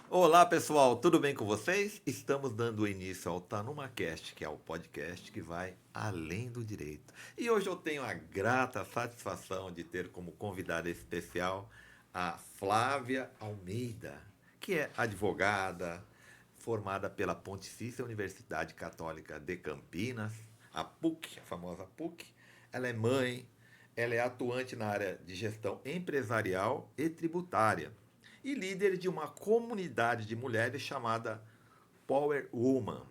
Olá pessoal, tudo bem com vocês? Estamos dando início ao TanumaCast, que é o podcast que vai além do direito. E hoje eu tenho a grata satisfação de ter como convidada especial a Flávia Almeida, que é advogada, formada pela Pontifícia Universidade Católica de Campinas, a PUC, a famosa PUC. Ela é mãe, ela é atuante na área de gestão empresarial e tributária e líder de uma comunidade de mulheres chamada Power Woman.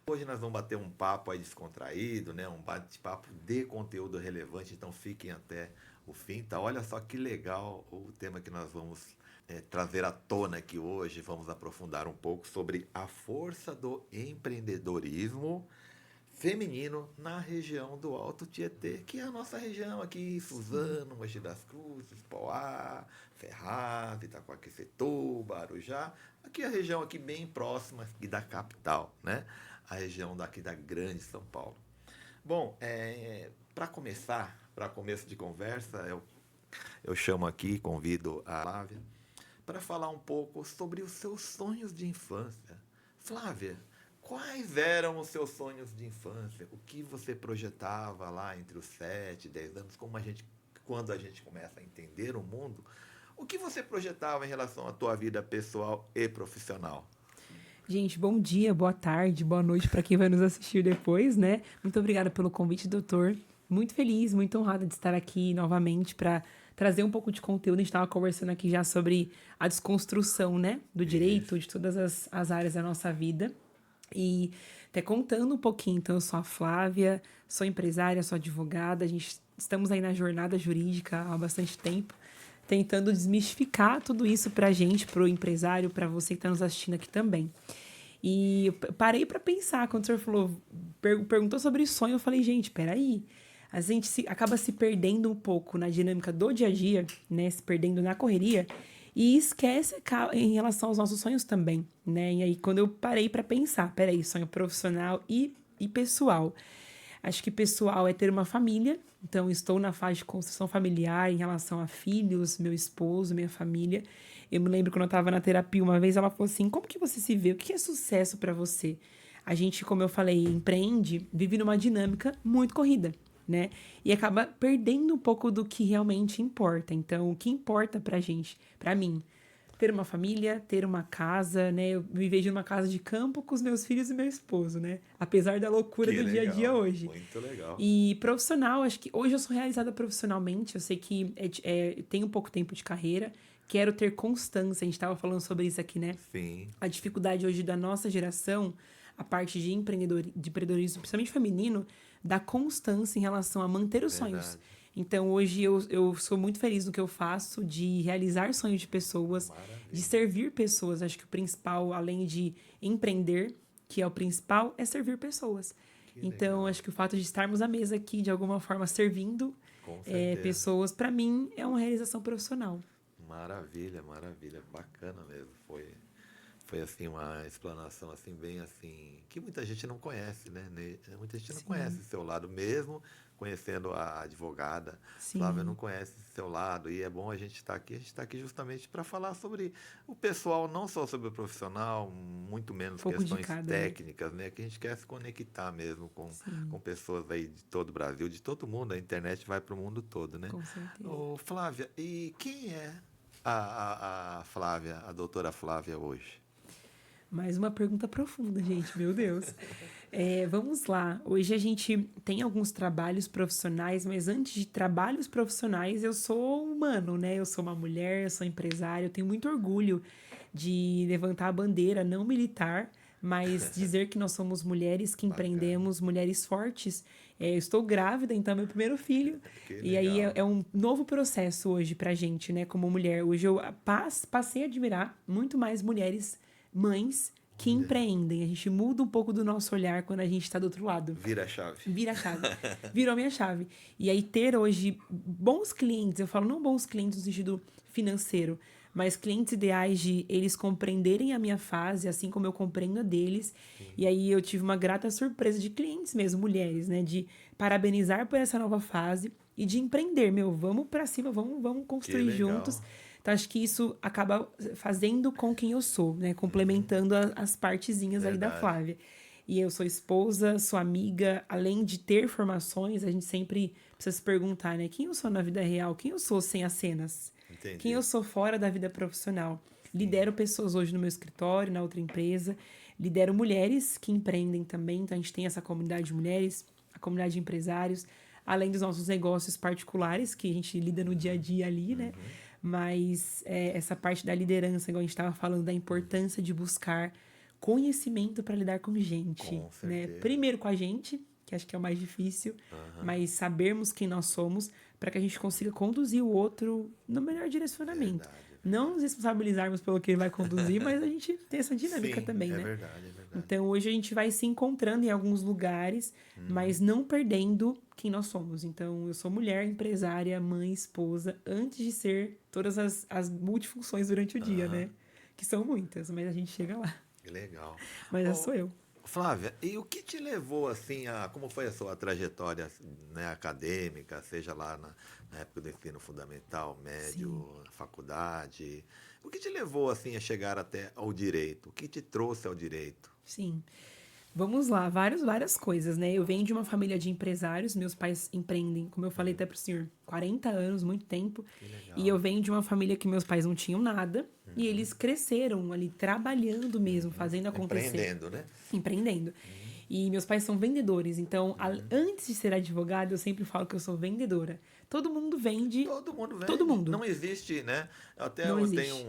Hoje nós vamos bater um papo aí descontraído, né? Um bate-papo de conteúdo relevante, então fiquem até o fim, tá? Olha só que legal o tema que nós vamos trazer à tona aqui hoje. Vamos aprofundar um pouco sobre a força do empreendedorismo feminino na região do Alto Tietê, que é a nossa região aqui, Sim. Suzano, Mogi das Cruzes, Poá, Ferraz, Itacoaquecetuba, Arujá, aqui é a região aqui bem próxima aqui da capital, né? A região daqui da grande São Paulo. Bom, para começar, para começo de conversa, eu chamo aqui, convido a Flávia para falar um pouco sobre os seus sonhos de infância. Flávia, quais eram os seus sonhos de infância? O que você projetava lá entre os 7 e 10 anos, quando a gente começa a entender o mundo? O que você projetava em relação à tua vida pessoal e profissional? Gente, bom dia, boa tarde, boa noite para quem vai nos assistir depois, né? Muito obrigada pelo convite, doutor. Muito feliz, muito honrada de estar aqui novamente para trazer um pouco de conteúdo. A gente estava conversando aqui já sobre a desconstrução, né? Do Isso. direito, de todas as áreas da nossa vida. E até contando um pouquinho, então, eu sou a Flávia, sou empresária, sou advogada, estamos aí na jornada jurídica há bastante tempo, tentando desmistificar tudo isso pra gente, pro empresário, pra você que está nos assistindo aqui também. E eu parei pra pensar, quando o senhor falou, perguntou sobre sonho, eu falei, gente, peraí, a gente acaba se perdendo um pouco na dinâmica do dia a dia, né, se perdendo na correria, e esquece em relação aos nossos sonhos também, né? E aí, quando eu parei pra pensar, peraí, sonho profissional e pessoal. Acho que pessoal é ter uma família, então estou na fase de construção familiar em relação a filhos, meu esposo, minha família. Eu me lembro quando eu estava na terapia uma vez, ela falou assim: como que você se vê? O que é sucesso para você? A gente, como eu falei, empreende, vive numa dinâmica muito corrida, né? E acaba perdendo um pouco do que realmente importa. Então, o que importa pra gente, pra mim, ter uma família, ter uma casa, né? Eu me vejo numa casa de campo com os meus filhos e meu esposo, né? Apesar da loucura Que do dia a dia legal, hoje. muito legal. E profissional, acho que hoje eu sou realizada profissionalmente. Eu sei que tenho pouco tempo de carreira, quero ter constância. A gente estava falando sobre isso aqui, né? Sim, A dificuldade hoje da nossa geração, a parte de empreendedorismo, principalmente feminino, da constância em relação a manter os sonhos. verdade. Então, hoje eu sou muito feliz no que eu faço, de realizar sonhos de pessoas, de Maravilha. servir pessoas. Acho que o principal, além de empreender, que é o principal, é servir pessoas. Que Então, legal. acho que o fato de estarmos à mesa aqui, de alguma forma, servindo Com certeza. pessoas, para mim, é uma realização profissional. Maravilha, maravilha, bacana mesmo. Foi assim uma explanação assim bem assim que muita gente não conhece, né? Muita gente não conhece Sim, o seu lado mesmo, conhecendo a advogada. Flávia não sim. conhece o seu lado e é bom a gente estar aqui. A gente está aqui justamente para falar sobre o pessoal, não só sobre o profissional, muito Um menos pouco de questões cada, né? técnicas, né? Que a gente quer se conectar mesmo com Sim, pessoas aí de todo o Brasil, de todo mundo. A internet vai para o mundo todo, né? com certeza. Ô, Flávia, e quem é a Flávia, a doutora Flávia hoje? Mais uma pergunta profunda, gente, meu Deus. Vamos lá. Hoje a gente tem alguns trabalhos profissionais, mas antes de trabalhos profissionais, eu sou humano, né? Eu sou uma mulher, eu sou empresária, eu tenho muito orgulho de levantar a bandeira não militar, mas dizer que nós somos mulheres que Bacana. empreendemos, mulheres fortes. Eu estou grávida, então, é meu primeiro filho. Que E aí é, legal. é um novo processo hoje pra gente, né, como mulher. Hoje eu passei a admirar muito mais mulheres mães que Olha, empreendem. A gente muda um pouco do nosso olhar quando a gente está do outro lado. vira a chave. Vira a chave. Virou a minha chave. E aí ter hoje bons clientes, eu falo não bons clientes no sentido financeiro, mas clientes ideais de eles compreenderem a minha fase, assim como eu compreendo a deles. E Sim, aí eu tive uma grata surpresa de clientes mesmo, mulheres, né? De parabenizar por essa nova fase e de empreender, meu, vamos para cima, vamos que construir juntos. legal. Então, acho que isso acaba fazendo com quem eu sou, né? Complementando as partezinhas aí da Verdade. Flávia. E eu sou esposa, sou amiga, além de ter formações, a gente sempre precisa se perguntar, né? Quem eu sou na vida real? Quem eu sou sem as cenas? Quem Entendi. eu sou fora da vida profissional? Sim. Lidero pessoas hoje no meu escritório, na outra empresa. Lidero mulheres que empreendem também. Então, a gente tem essa comunidade de mulheres, a comunidade de empresários, além dos nossos negócios particulares, que a gente lida no dia a dia ali, né? Mas essa parte da liderança, igual a gente estava falando, da importância de buscar conhecimento para lidar com gente, Com né? certeza. Primeiro com a gente, que acho que é o mais difícil, mas sabermos quem nós somos para que a gente consiga conduzir o outro no melhor direcionamento. Verdade, Não nos responsabilizarmos pelo que ele vai conduzir, mas a gente tem essa dinâmica sim, também, é né? verdade, é verdade. Então hoje a gente vai se encontrando em alguns lugares, mas não perdendo quem nós somos. Então eu sou mulher, empresária, mãe, esposa, antes de ser todas as multifunções durante o dia, né? Que são muitas, mas a gente chega lá. Que legal. Mas essa Ô, sou eu. Flávia, e o que te levou assim a, como foi a sua trajetória, né, acadêmica, seja lá na época do ensino fundamental, médio, Sim. faculdade? O que te levou assim a chegar até ao direito? O que te trouxe ao direito? Sim. Vamos lá, várias coisas, né? Eu venho de uma família de empresários, meus pais empreendem, como eu falei até pro senhor, 40 anos, muito tempo. Que legal. E eu venho de uma família que meus pais não tinham nada, e eles cresceram ali trabalhando mesmo, fazendo acontecer. Empreendendo, né? Empreendendo. E meus pais são vendedores, então antes de ser advogada, eu sempre falo que eu sou vendedora. Todo mundo vende, Todo mundo vende. todo mundo. Não existe, né? Até Não eu tenho existe.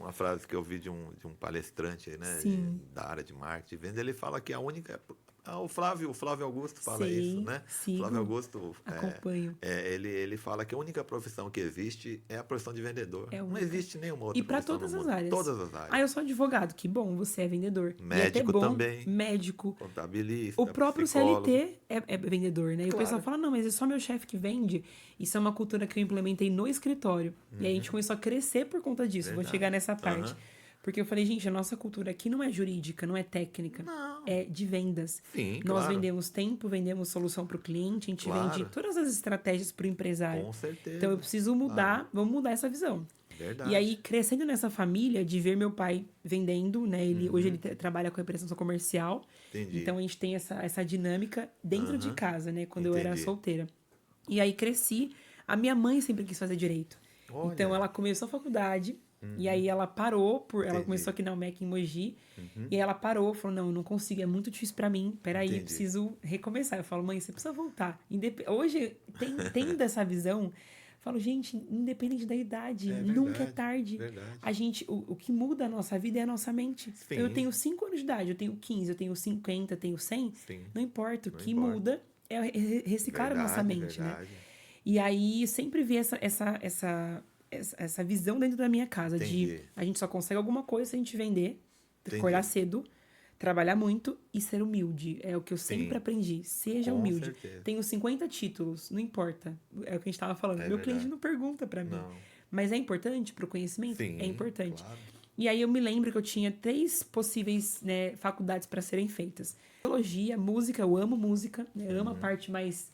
uma frase que eu vi de um palestrante, né, Sim. da área de marketing e venda. Ele fala que a única. O Flávio Augusto fala Sei, isso, né? sigo, Flávio Augusto, acompanho. ele fala que a única profissão que existe é a profissão de vendedor. É Não única. existe nenhuma outra E para profissão todas no as mundo. áreas. Todas as áreas. Ah, eu sou advogado, que bom, você é vendedor. E até Médico bom, também. médico. Contabilista, O próprio psicólogo. CLT é vendedor, né? E o Claro. pessoal fala, não, mas é só meu chefe que vende. Isso é uma cultura que eu implementei no escritório. E aí a gente começou a crescer por conta disso. Vou Verdade. chegar nessa parte. Aham. Porque eu falei, gente, a nossa cultura aqui não é jurídica, não é técnica. Não. É de vendas. Sim, Nós claro. vendemos tempo, vendemos solução para o cliente, a gente Claro. vende todas as estratégias para o empresário. Com certeza. Então eu preciso mudar, vamos mudar essa visão. Verdade. E aí, crescendo nessa família, de ver meu pai vendendo, né? Hoje ele trabalha com representação comercial. Entendi. Então a gente tem essa dinâmica dentro de casa, né? Quando eu era Entendi. solteira. E aí cresci. A minha mãe sempre quis fazer direito. Olha. Então ela começou a faculdade. E aí ela parou, ela Entendi. começou aqui na UMEC em Mogi. E aí ela parou, falou, não, eu não consigo, é muito difícil pra mim. Peraí, eu Entendi. preciso recomeçar. Eu falo, mãe, você precisa voltar. Hoje, tendo essa visão, eu falo, gente, independente da idade, É nunca é verdade, tarde. verdade. A gente, o que muda a nossa vida é a nossa mente. Sim. Então, eu tenho 5 anos de idade, eu tenho 15, eu tenho 50, eu tenho 100. Sim. Não importa, o Não que importa. muda é reciclar a nossa Verdade, mente, né? verdade. E aí, sempre vi essa visão dentro da minha casa Entendi. de a gente só consegue alguma coisa se a gente vender, Entendi. acordar cedo, trabalhar muito e ser humilde. É o que eu Sim. sempre aprendi. Seja Com humilde. certeza. Tenho 50 títulos, não importa. É o que a gente tava falando. É Meu verdade. cliente não pergunta pra mim. Não. Mas é importante pro conhecimento? Sim, É importante. claro. E aí eu me lembro que eu tinha 3 possíveis, né, faculdades para serem feitas. Biologia, música, eu amo música, né, amo a parte mais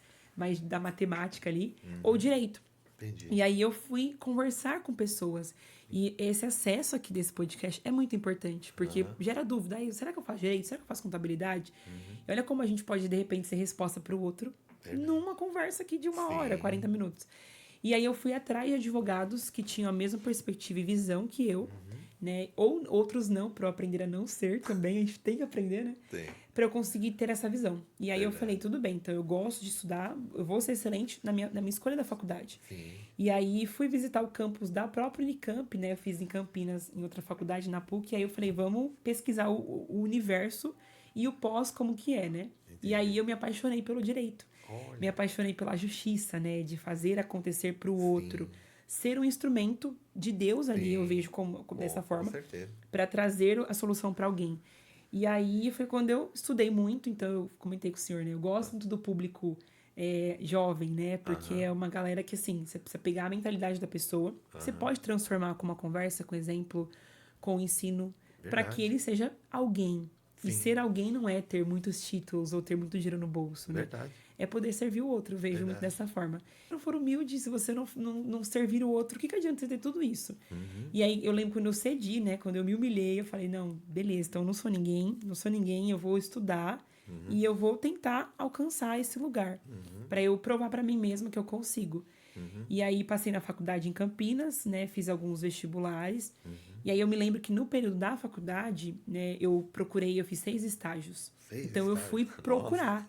da matemática ali, ou direito. Entendi. E aí eu fui conversar com pessoas. E esse acesso aqui desse podcast é muito importante, porque gera dúvida. Aí, será que eu faço direito? Será que eu faço contabilidade? E olha como a gente pode, de repente, ser resposta para o outro numa conversa aqui de 1 hora, 40 minutos. E aí eu fui atrás de advogados que tinham a mesma perspectiva e visão que eu, né? Ou outros não, para eu aprender a não ser também. A gente tem que aprender, né? Tem. Para eu conseguir ter essa visão. E aí eu Verdade. falei, tudo bem, então eu gosto de estudar, eu vou ser excelente na minha escolha da faculdade. Sim. E aí fui visitar o campus da própria Unicamp, né? Eu fiz em Campinas, em outra faculdade, na PUC. E aí eu falei, vamos pesquisar o universo e o pós como que é, né? E aí eu me apaixonei pelo direito. Olha. Me apaixonei pela justiça, né? De fazer acontecer pro outro. Ser um instrumento de Deus ali, Sim. eu vejo dessa forma, Com certeza. para trazer a solução para alguém. E aí foi quando eu estudei muito, então eu comentei com o senhor, né? Eu gosto muito do público jovem, né? Porque é uma galera que, assim, você precisa pegar a mentalidade da pessoa, você pode transformar com uma conversa, com exemplo, com ensino, para Verdade. que ele seja alguém. E Sim. ser alguém não é ter muitos títulos ou ter muito dinheiro no bolso, né? Verdade. é poder servir o outro. Eu vejo muito dessa forma. Se não for humilde, se você não servir o outro, o que adianta você ter tudo isso? E aí, eu lembro quando eu cedi, né? Quando eu me humilhei, eu falei, não, beleza, então eu não sou ninguém, eu vou estudar e eu vou tentar alcançar esse lugar. Pra eu provar pra mim mesma que eu consigo. E aí, passei na faculdade em Campinas, né? Fiz alguns vestibulares. E aí, eu me lembro que no período da faculdade, né? Eu fiz 6 estágios. Então, eu fui procurar.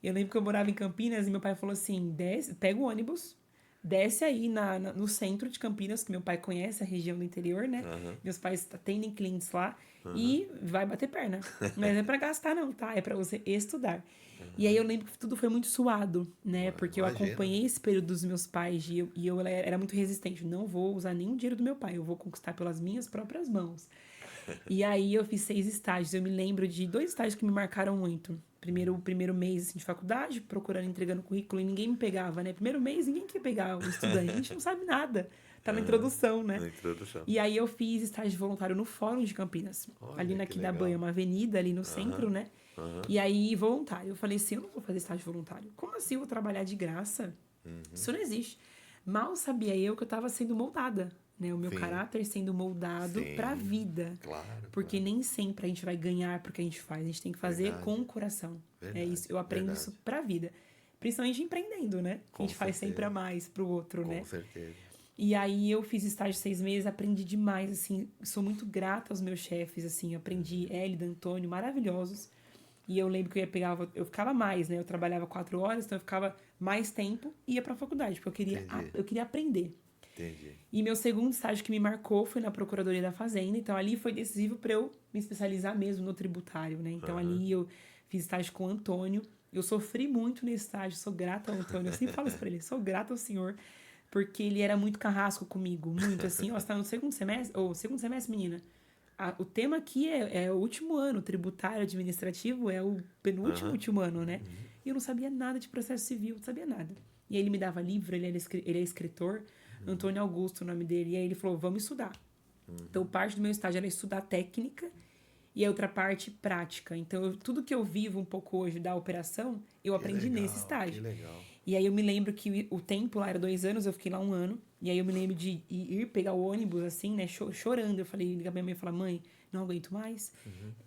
Eu lembro que eu morava em Campinas e meu pai falou assim, pega o ônibus, desce aí no centro de Campinas, que meu pai conhece a região do interior, né? Meus pais atendem clientes lá e vai bater perna. Mas não é pra gastar não, tá? É pra você estudar. E aí eu lembro que tudo foi muito suado, né? Porque eu acompanhei esse período dos meus pais e eu era muito resistente. Não vou usar nenhum dinheiro do meu pai, eu vou conquistar pelas minhas próprias mãos. E aí eu fiz 6 estágios. Eu me lembro de 2 estágios que me marcaram muito. O primeiro mês assim, de faculdade, procurando, entregando currículo, e ninguém me pegava, né? Primeiro mês, ninguém quer pegar o estudante. A gente não sabe nada. Tá na introdução, né? Na introdução. E aí eu fiz estágio voluntário no Fórum de Campinas. Olha, ali na que Quidabanha, legal. uma avenida ali no centro, né? E aí, voluntário. Eu falei assim, eu não vou fazer estágio voluntário. Como assim eu vou trabalhar de graça? Isso não existe. Mal sabia eu que eu estava sendo moldada, né? O meu caráter sendo moldado para a vida. Claro. Porque nem sempre a gente vai ganhar porque a gente faz. A gente tem que fazer com o coração. É isso. Eu aprendo isso para a vida. Principalmente empreendendo, né? Que a gente faz sempre a mais pro outro, né? Com certeza. E aí eu fiz estágio 6 meses, aprendi demais, assim, sou muito grata aos meus chefes, assim, aprendi Hélida, Antônio, maravilhosos. E eu lembro que eu ficava mais, né? Eu trabalhava 4 horas, então eu ficava mais tempo e ia pra faculdade, porque eu queria aprender. Entendi. E meu segundo estágio que me marcou foi na Procuradoria da Fazenda, então ali foi decisivo para eu me especializar mesmo no tributário, né? Então ali eu fiz estágio com o Antônio, eu sofri muito nesse estágio, sou grata ao Antônio, eu sempre falo isso pra ele, sou grata ao senhor, porque ele era muito carrasco comigo, muito assim, ó, você tá no segundo semestre, menina, o tema aqui é o último ano, tributário, administrativo, é o penúltimo último ano, né? E eu não sabia nada de processo civil, não sabia nada. E aí ele me dava livro, ele é escritor, Antônio Augusto, o nome dele, e aí ele falou, vamos estudar. Então, parte do meu estágio era estudar técnica e a outra parte prática. Então, tudo que eu vivo um pouco hoje da operação, eu aprendi nesse estágio. Que legal. E aí eu me lembro que o tempo lá era 2 anos, eu fiquei lá 1 ano. E aí eu me lembro de ir pegar o ônibus, assim, né, chorando. Eu falei, liga pra minha mãe e falar, mãe, não aguento mais.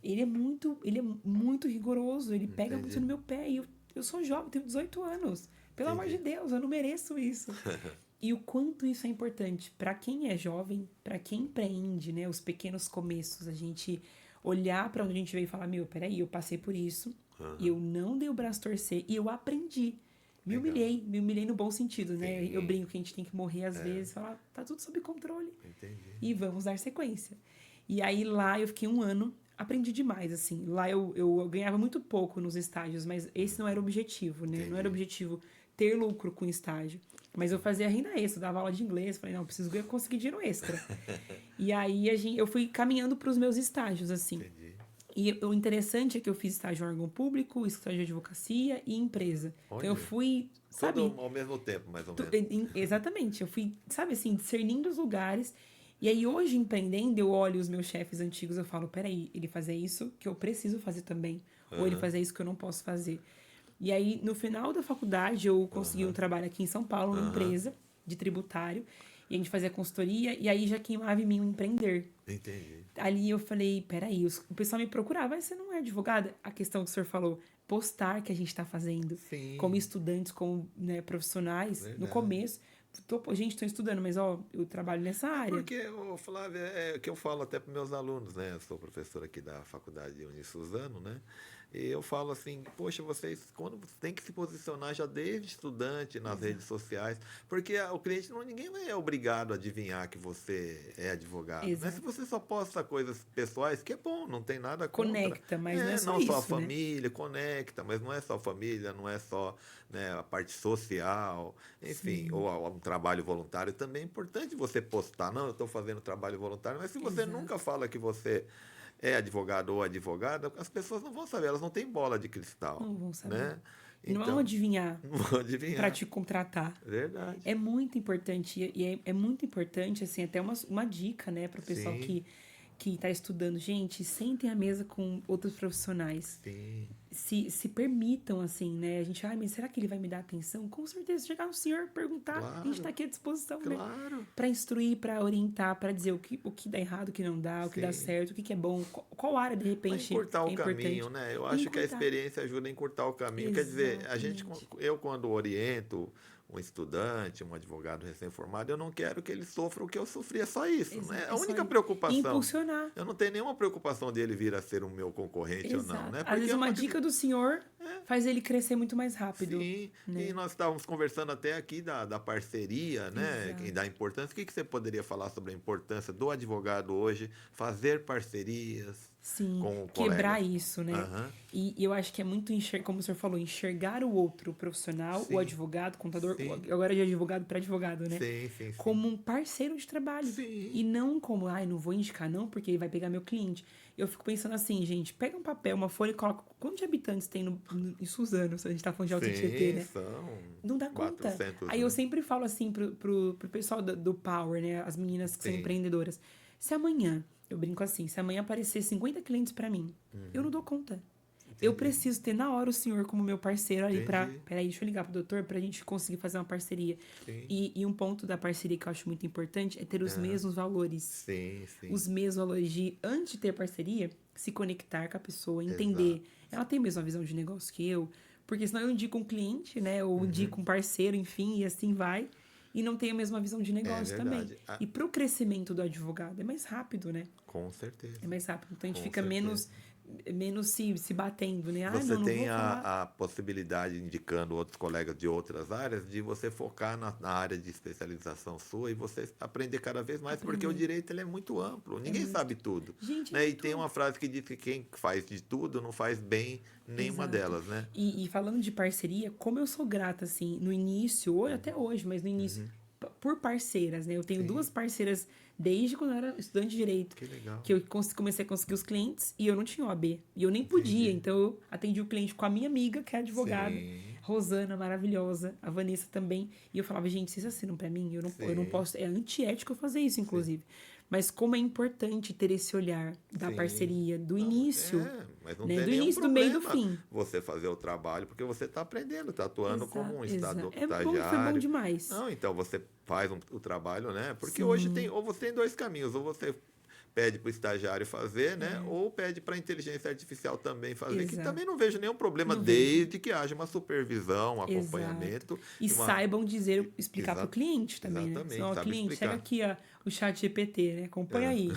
Ele é muito rigoroso, ele pega muito no meu pé. E eu sou jovem, tenho 18 anos. Pelo amor de Deus, eu não mereço isso. E o quanto isso é importante para quem é jovem, para quem empreende, né, os pequenos começos, a gente olhar para onde a gente veio e falar, meu, peraí, eu passei por isso, e eu não dei o braço a torcer, e eu aprendi. Me humilhei no bom sentido, né? Eu brinco que a gente tem que morrer às vezes, falar, tá tudo sob controle. Entendi. E vamos dar sequência. E aí lá eu fiquei 1 ano, aprendi demais, assim. Lá eu ganhava muito pouco nos estágios, mas esse não era o objetivo, né? Não era o objetivo ter lucro com estágio. Mas eu fazia renda extra, dava aula de inglês, falei, não, preciso conseguir dinheiro extra. E aí eu fui caminhando para os meus estágios, assim. Entendi. E o interessante é que eu fiz estágio em órgão público, estágio de advocacia e empresa. Olha. Então eu fui, sabe... Tudo ao mesmo tempo, mais ou menos. Exatamente. Eu fui, sabe assim, discernindo os lugares. E aí hoje, empreendendo, eu olho os meus chefes antigos, eu falo, peraí, ele fazia isso que eu preciso fazer também. Ou ele fazia isso que eu não posso fazer. E aí, no final da faculdade, eu consegui um trabalho aqui em São Paulo, numa empresa de tributário. E a gente fazia consultoria, e aí já queimava em mim o empreender. Entendi. Ali eu falei, peraí, o pessoal me procurava, mas você não é advogada? A questão que o senhor falou, postar que a gente está fazendo, Sim. como estudantes, como, né, profissionais, no começo. Gente, estou estudando, mas ó, eu trabalho nessa área. Porque, Flávia, é o que eu falo até para meus alunos, né? Eu sou professor aqui da Faculdade Unisuzano, né? E eu falo assim, poxa, vocês quando tem que se posicionar já desde estudante nas redes sociais, porque o cliente ninguém é obrigado a adivinhar que você é advogado. Exato. Mas se você só posta coisas pessoais, que é bom, não tem nada contra. Conecta, mas não é só não isso, só a né? família, conecta, mas não é só a família, não é só, né, a parte social, enfim, ou um trabalho voluntário também é importante você postar. Não, eu estou fazendo trabalho voluntário, mas se você nunca fala que você é advogado ou advogada, as pessoas não vão saber, elas não têm bola de cristal. Não vão saber. Né? Não vão adivinhar Não vão adivinhar. para te contratar. Verdade. É muito importante, e é muito importante, assim, até uma dica, né, para o pessoal que que está estudando, gente, sentem à mesa com outros profissionais. Sim. Se permitam, assim, né? A gente, mas será que ele vai me dar atenção? Com certeza, chegar no senhor, perguntar, a gente tá aqui à disposição, né? Claro. Pra instruir, pra orientar, pra dizer o que dá errado, o que não dá, o que dá certo, o que é bom, qual área, de repente, encurtar é o importante. caminho, né? Eu acho que a experiência ajuda a encurtar o caminho. Exatamente. Quer dizer, eu quando oriento um estudante, um advogado recém-formado, eu não quero que ele sofra o que eu sofri, é só isso. Né? A única preocupação. Impulsionar. Eu não tenho nenhuma preocupação dele vir a ser o meu concorrente ou não. Né? Às vezes uma dica do senhor faz ele crescer muito mais rápido. Sim, né? E nós estávamos conversando até aqui da parceria, né? E da importância. O que você poderia falar sobre a importância do advogado hoje fazer parcerias? Sim, quebrar isso, né? E eu acho que é muito, como o senhor falou, enxergar o outro profissional, o advogado, contador, agora de advogado para advogado, né? Sim. Como um parceiro de trabalho. Sim. E não como, não vou indicar não, porque ele vai pegar meu cliente. Eu fico pensando assim, gente, pega um papel, uma folha e coloca quantos habitantes tem em Suzano, se a gente tá falando de Alto Tietê, né? Não dá conta. Aí eu sempre falo assim pro pessoal do Power, né? As meninas que são empreendedoras. Se amanhã, eu brinco assim, se amanhã aparecer 50 clientes pra mim, eu não dou conta. Entendi. Eu preciso ter na hora o senhor como meu parceiro ali peraí, deixa eu ligar pro doutor pra gente conseguir fazer uma parceria. E um ponto da parceria que eu acho muito importante é ter os mesmos valores. Sim. Os mesmos valores de, antes de ter parceria, se conectar com a pessoa, entender. Ela tem a mesma visão de negócio que eu, porque senão eu indico um cliente, né? Ou indico um parceiro, enfim, e assim vai. E não tem a mesma visão de negócio também. E para o crescimento do advogado é mais rápido, né? Com certeza. É mais rápido. Então a gente fica menos se batendo, né? Você tem a possibilidade, indicando outros colegas de outras áreas, de você focar na área de especialização sua e você aprender cada vez mais, porque o direito ele é muito amplo. Ninguém sabe tudo. Gente, né? E tem uma frase que diz que quem faz de tudo não faz bem nenhuma delas, né? E falando de parceria, como eu sou grata, assim, no início, até hoje, mas no início, por parceiras, né? Eu tenho duas parceiras desde quando eu era estudante de Direito. Que legal. Que eu comecei a conseguir os clientes e eu não tinha OAB. E eu nem podia, então eu atendi o cliente com a minha amiga, que é advogada. Rosana, maravilhosa. A Vanessa também. E eu falava, gente, vocês assinam pra mim? Eu não posso... É antiético eu fazer isso, inclusive. Mas como é importante ter esse olhar da parceria, do início. Mas não né? tem Do nenhum início, do problema meio e do fim. Você fazer o trabalho, porque você está aprendendo, está atuando como um estagiário. Foi bom demais. Não, então você faz o trabalho, né? Porque hoje ou você tem dois caminhos, ou você pede para o estagiário fazer, né? Ou pede para a inteligência artificial também fazer, que também não vejo nenhum problema, desde que haja uma supervisão, um acompanhamento. E saibam explicar para o cliente também, né? Senão, o cliente, explicar. chega aqui, o chat GPT, né? Acompanha aí.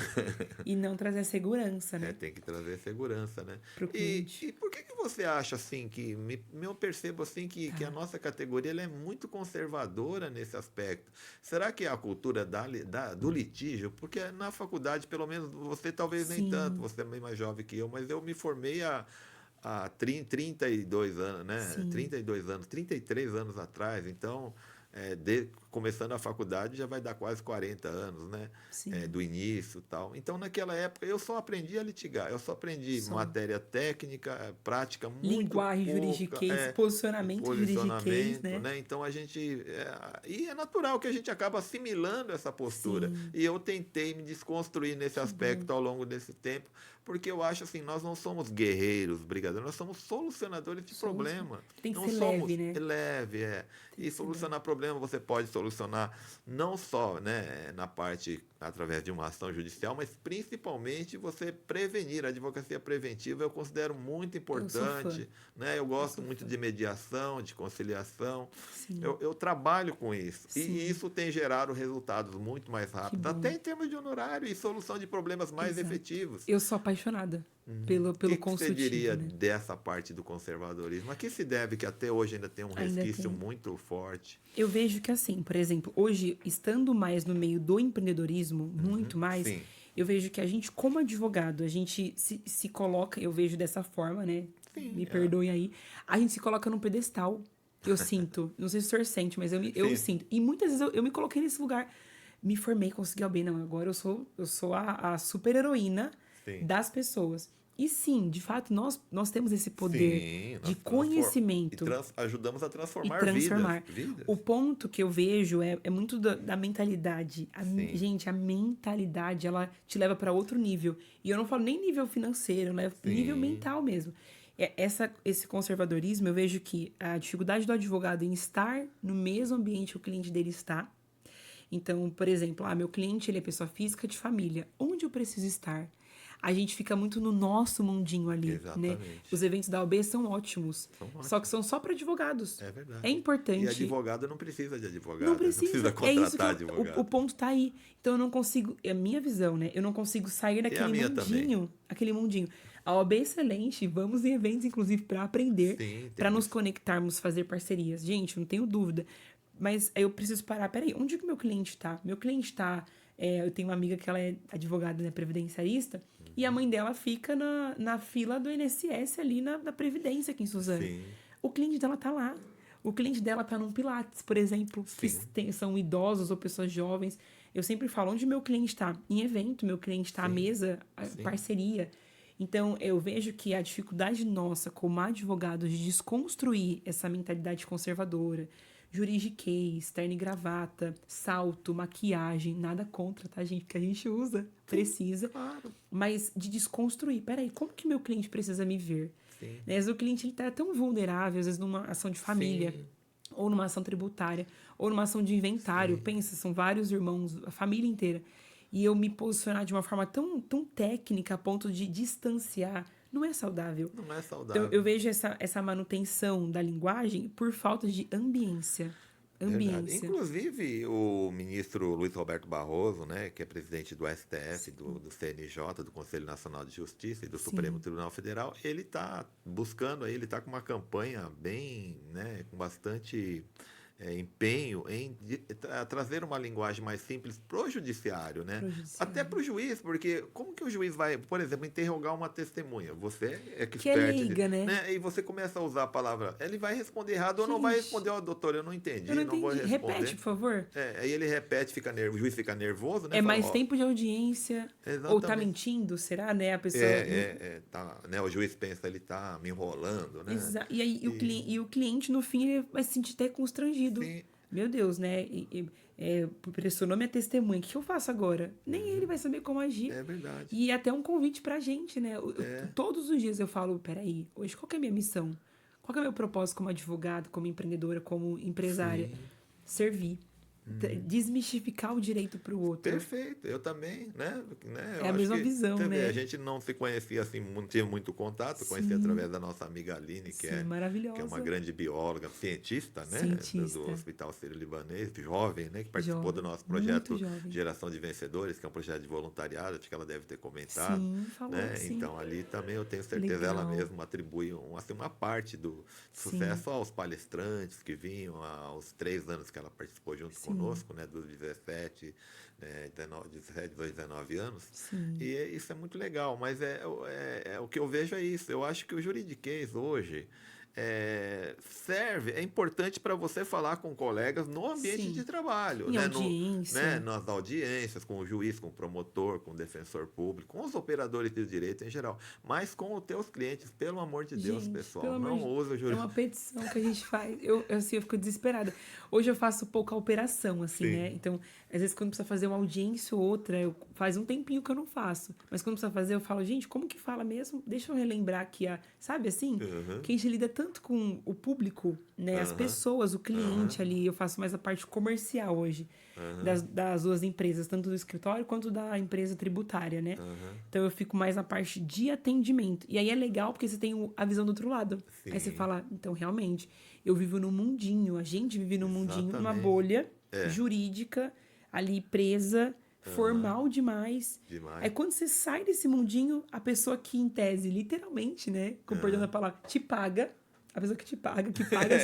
E não trazer segurança, né? Tem que trazer segurança, né? Pro cliente. E por que você acha, assim, que... Eu percebo, assim, que a nossa categoria ela é muito conservadora nesse aspecto. Será que é a cultura do litígio? Porque na faculdade, pelo menos, você talvez nem tanto, você é bem mais jovem que eu, mas eu me formei há 32 anos, né? 32 anos, 33 anos atrás, então... começando a faculdade já vai dar quase 40 anos, né? Do início e tal. Então, naquela época, eu só aprendi a litigar. Eu só aprendi matéria técnica, prática muito linguagem juridiquês, posicionamento juridiquês, né? Então, a gente... e é natural que a gente acaba assimilando essa postura. E eu tentei me desconstruir nesse aspecto ao longo desse tempo, porque eu acho assim, nós não somos guerreiros, brigadeiros, nós somos solucionadores de problema. Tem que não ser somos leve, né? Leve. E solucionar problema você pode solucionar não só, né, na parte através de uma ação judicial, mas principalmente você prevenir. A advocacia preventiva eu considero muito importante. Eu gosto muito de mediação, de conciliação. Eu trabalho com isso. E isso tem gerado resultados muito mais rápidos, até em termos de honorário e solução de problemas mais efetivos. Eu sou apaixonada pelo consultivo. O que você diria dessa parte do conservadorismo? A que se deve que até hoje ainda tem um resquício muito forte? Eu vejo que assim, por exemplo, hoje, estando mais no meio do empreendedorismo, muito mais, eu vejo que a gente, como advogado, a gente se coloca, eu vejo dessa forma, né? Me perdoem aí, a gente se coloca num pedestal. Eu sinto, não sei se o senhor sente, mas eu sinto. E muitas vezes eu me coloquei nesse lugar, me formei, consegui o bem, não, agora eu sou a super heroína das pessoas. E sim, de fato, nós temos esse poder Sim, de nós conhecimento ajudamos a e transformar transformar. vidas. O ponto que eu vejo é muito da mentalidade. Sim, Gente, a mentalidade, ela te leva para outro nível. E eu não falo nem nível financeiro, né? Nível sim, mental mesmo. Esse conservadorismo, eu vejo que a dificuldade do advogado em estar no mesmo ambiente que o cliente dele está. Então, por exemplo, meu cliente ele é pessoa física de família. Onde eu preciso estar? A gente fica muito no nosso mundinho ali, né? exatamente. Os eventos da OAB são ótimos, São só que ótimos. são só para advogados. É É verdade. E importante. advogado não precisa de Não advogado, não precisa precisa. É isso que contratar o advogado. ponto tá aí. Então eu não consigo, é a minha visão, né? Eu não consigo sair E a daquele minha também. mundinho, aquele mundinho. A OAB é excelente, vamos em eventos inclusive para aprender, Sim, para tem nos isso. conectarmos, fazer parcerias. Gente, não tenho dúvida. Mas eu preciso parar, peraí, onde que o meu cliente tá? Meu cliente tá, eu tenho uma amiga que ela é advogada, né, previdenciarista, e a mãe dela fica na fila do INSS ali na Previdência aqui em Suzano. Sim, O cliente dela tá lá. O cliente dela tá num Pilates, por exemplo, que sim, são idosos ou pessoas jovens. Eu sempre falo onde meu cliente está. Em evento, meu cliente está à sim, mesa, sim. parceria. Então, eu vejo que a dificuldade nossa como advogados de desconstruir essa mentalidade conservadora, juridiquês, terno e gravata, salto, maquiagem, nada contra, tá, gente? Que a gente usa, Sim, precisa, claro. mas de desconstruir. Peraí, como que meu cliente precisa me ver? Sim, Né? Às vezes o cliente ele tá tão vulnerável, às vezes numa ação de família, sim, ou numa ação tributária, ou numa ação de inventário. sim. Pensa, são vários irmãos, a família inteira. E eu me posicionar de uma forma tão técnica a ponto de distanciar, não é saudável. Não é Então, eu saudável. vejo essa manutenção da linguagem por falta de ambiência. Verdade. Ambiência. Inclusive, o ministro Luiz Roberto Barroso, né, que é presidente do STF, do CNJ, do Conselho Nacional de Justiça e do Supremo Sim. Tribunal Federal, ele está buscando aí, ele está com uma campanha bem, né, com bastante empenho em trazer uma linguagem mais simples para o judiciário, né? Pro Até judiciário. para o juiz, porque como que o juiz vai, por exemplo, interrogar uma testemunha? Você é Que é expert, leiga, né? né? E você começa a usar a palavra, ele vai responder errado ou não vai Gente, responder, ó, doutor, eu não eu não entendi, não vou entendi. Repete, responder. por favor. Aí ele repete, o juiz fica nervoso, né? É Fala, mais ó, tempo de audiência? Ou tá exatamente. mentindo? Será, né? A pessoa. Tá, né? O juiz pensa, ele tá me enrolando, né? E aí E, e o cliente, no fim, ele vai se sentir até constrangido. sim, Meu Deus, né? Pressionou minha testemunha. O que eu faço agora? Nem ele vai saber como agir. é verdade. E é até um convite pra gente, né? É, Todos os dias eu falo, peraí, hoje qual que é a minha missão? Qual que é o meu propósito como advogado, como empreendedora, como empresária? sim. Servir. Desmistificar o direito pro outro. Perfeito, eu também, né? É Eu a acho mesma que, visão, você vê, a né? gente não se conhecia assim, não tinha muito contato, conheci Sim, através da nossa amiga Aline, sim, que é uma maravilhosa. grande bióloga, cientista, né? Do Cientista. Hospital Sírio-Libanês, jovem, né? Que participou do Jovem, nosso muito projeto jovem. Geração de Vencedores, que é um projeto de voluntariado, acho que ela deve ter comentado, Sim, falou, né? sim. Então ali também eu tenho certeza, ela Legal. mesma atribui assim, uma parte do Sim, sucesso aos palestrantes que vinham aos 3 anos que ela participou junto sim, conosco, né? Dos 17, 17, 19 anos. sim, E isso é muito legal, mas o que eu vejo é isso. Eu acho que o juridiquês hoje serve, é importante para você falar com colegas no ambiente de sim. trabalho, Em né? Né? audiência, Nas audiências, com o juiz, com o promotor, com o defensor público, com os operadores de direito em geral, mas com os teus clientes, pelo amor de Deus, gente, pelo pessoal, amor não de use o é jurídico. uma petição que a gente faz. Eu fico desesperada. Hoje eu faço pouca operação, assim, né? Sim. Então, às vezes, quando precisa fazer uma audiência ou outra, faz um tempinho que eu não faço. Mas quando precisa fazer, eu falo, gente, como que fala mesmo? Deixa eu relembrar aqui sabe assim? Aham, Que a gente lida tanto com o público, né? As aham, pessoas, o aham, cliente ali. Eu faço mais a parte comercial hoje aham, das duas empresas, tanto do escritório quanto da empresa tributária, né? aham. Então eu fico mais na parte de atendimento. E aí é legal porque você tem a visão do outro lado. Aí você Sim, fala, então realmente, eu vivo num mundinho, a gente vive num mundinho, numa exatamente. bolha É, jurídica, ali presa, aham, formal demais. Aí demais. quando você sai desse mundinho, a pessoa que, em tese, literalmente, né, com perdão da Aham, palavra, te paga, a pessoa que te paga, que paga,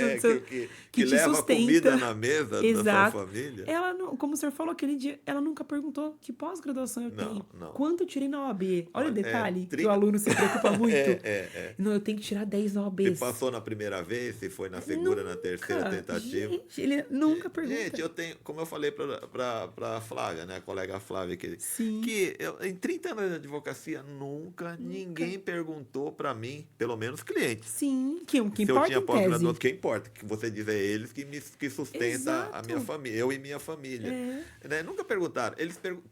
Que te leva a comida sustenta. na mesa da sua Exato. família. Ela, não, como o senhor falou aquele dia, ela nunca perguntou que pós-graduação eu tenho. Não. Quanto eu tirei na OAB? Olha o detalhe, que o 30. aluno se preocupa muito. É. Não, eu tenho que tirar 10 na OAB. Se passou na primeira vez, se foi na segunda, na terceira tentativa. Gente, ele nunca pergunta. Gente, eu tenho, como eu falei para Flávia, né, a colega Flávia, Sim. que em 30 anos de advocacia, nunca ninguém perguntou para mim, pelo menos clientes. Sim, que Se eu importa tinha em pós-graduação, tese. que importa, que você diz é eles que sustenta a Exato. minha família, eu e minha família. Né? Nunca perguntaram.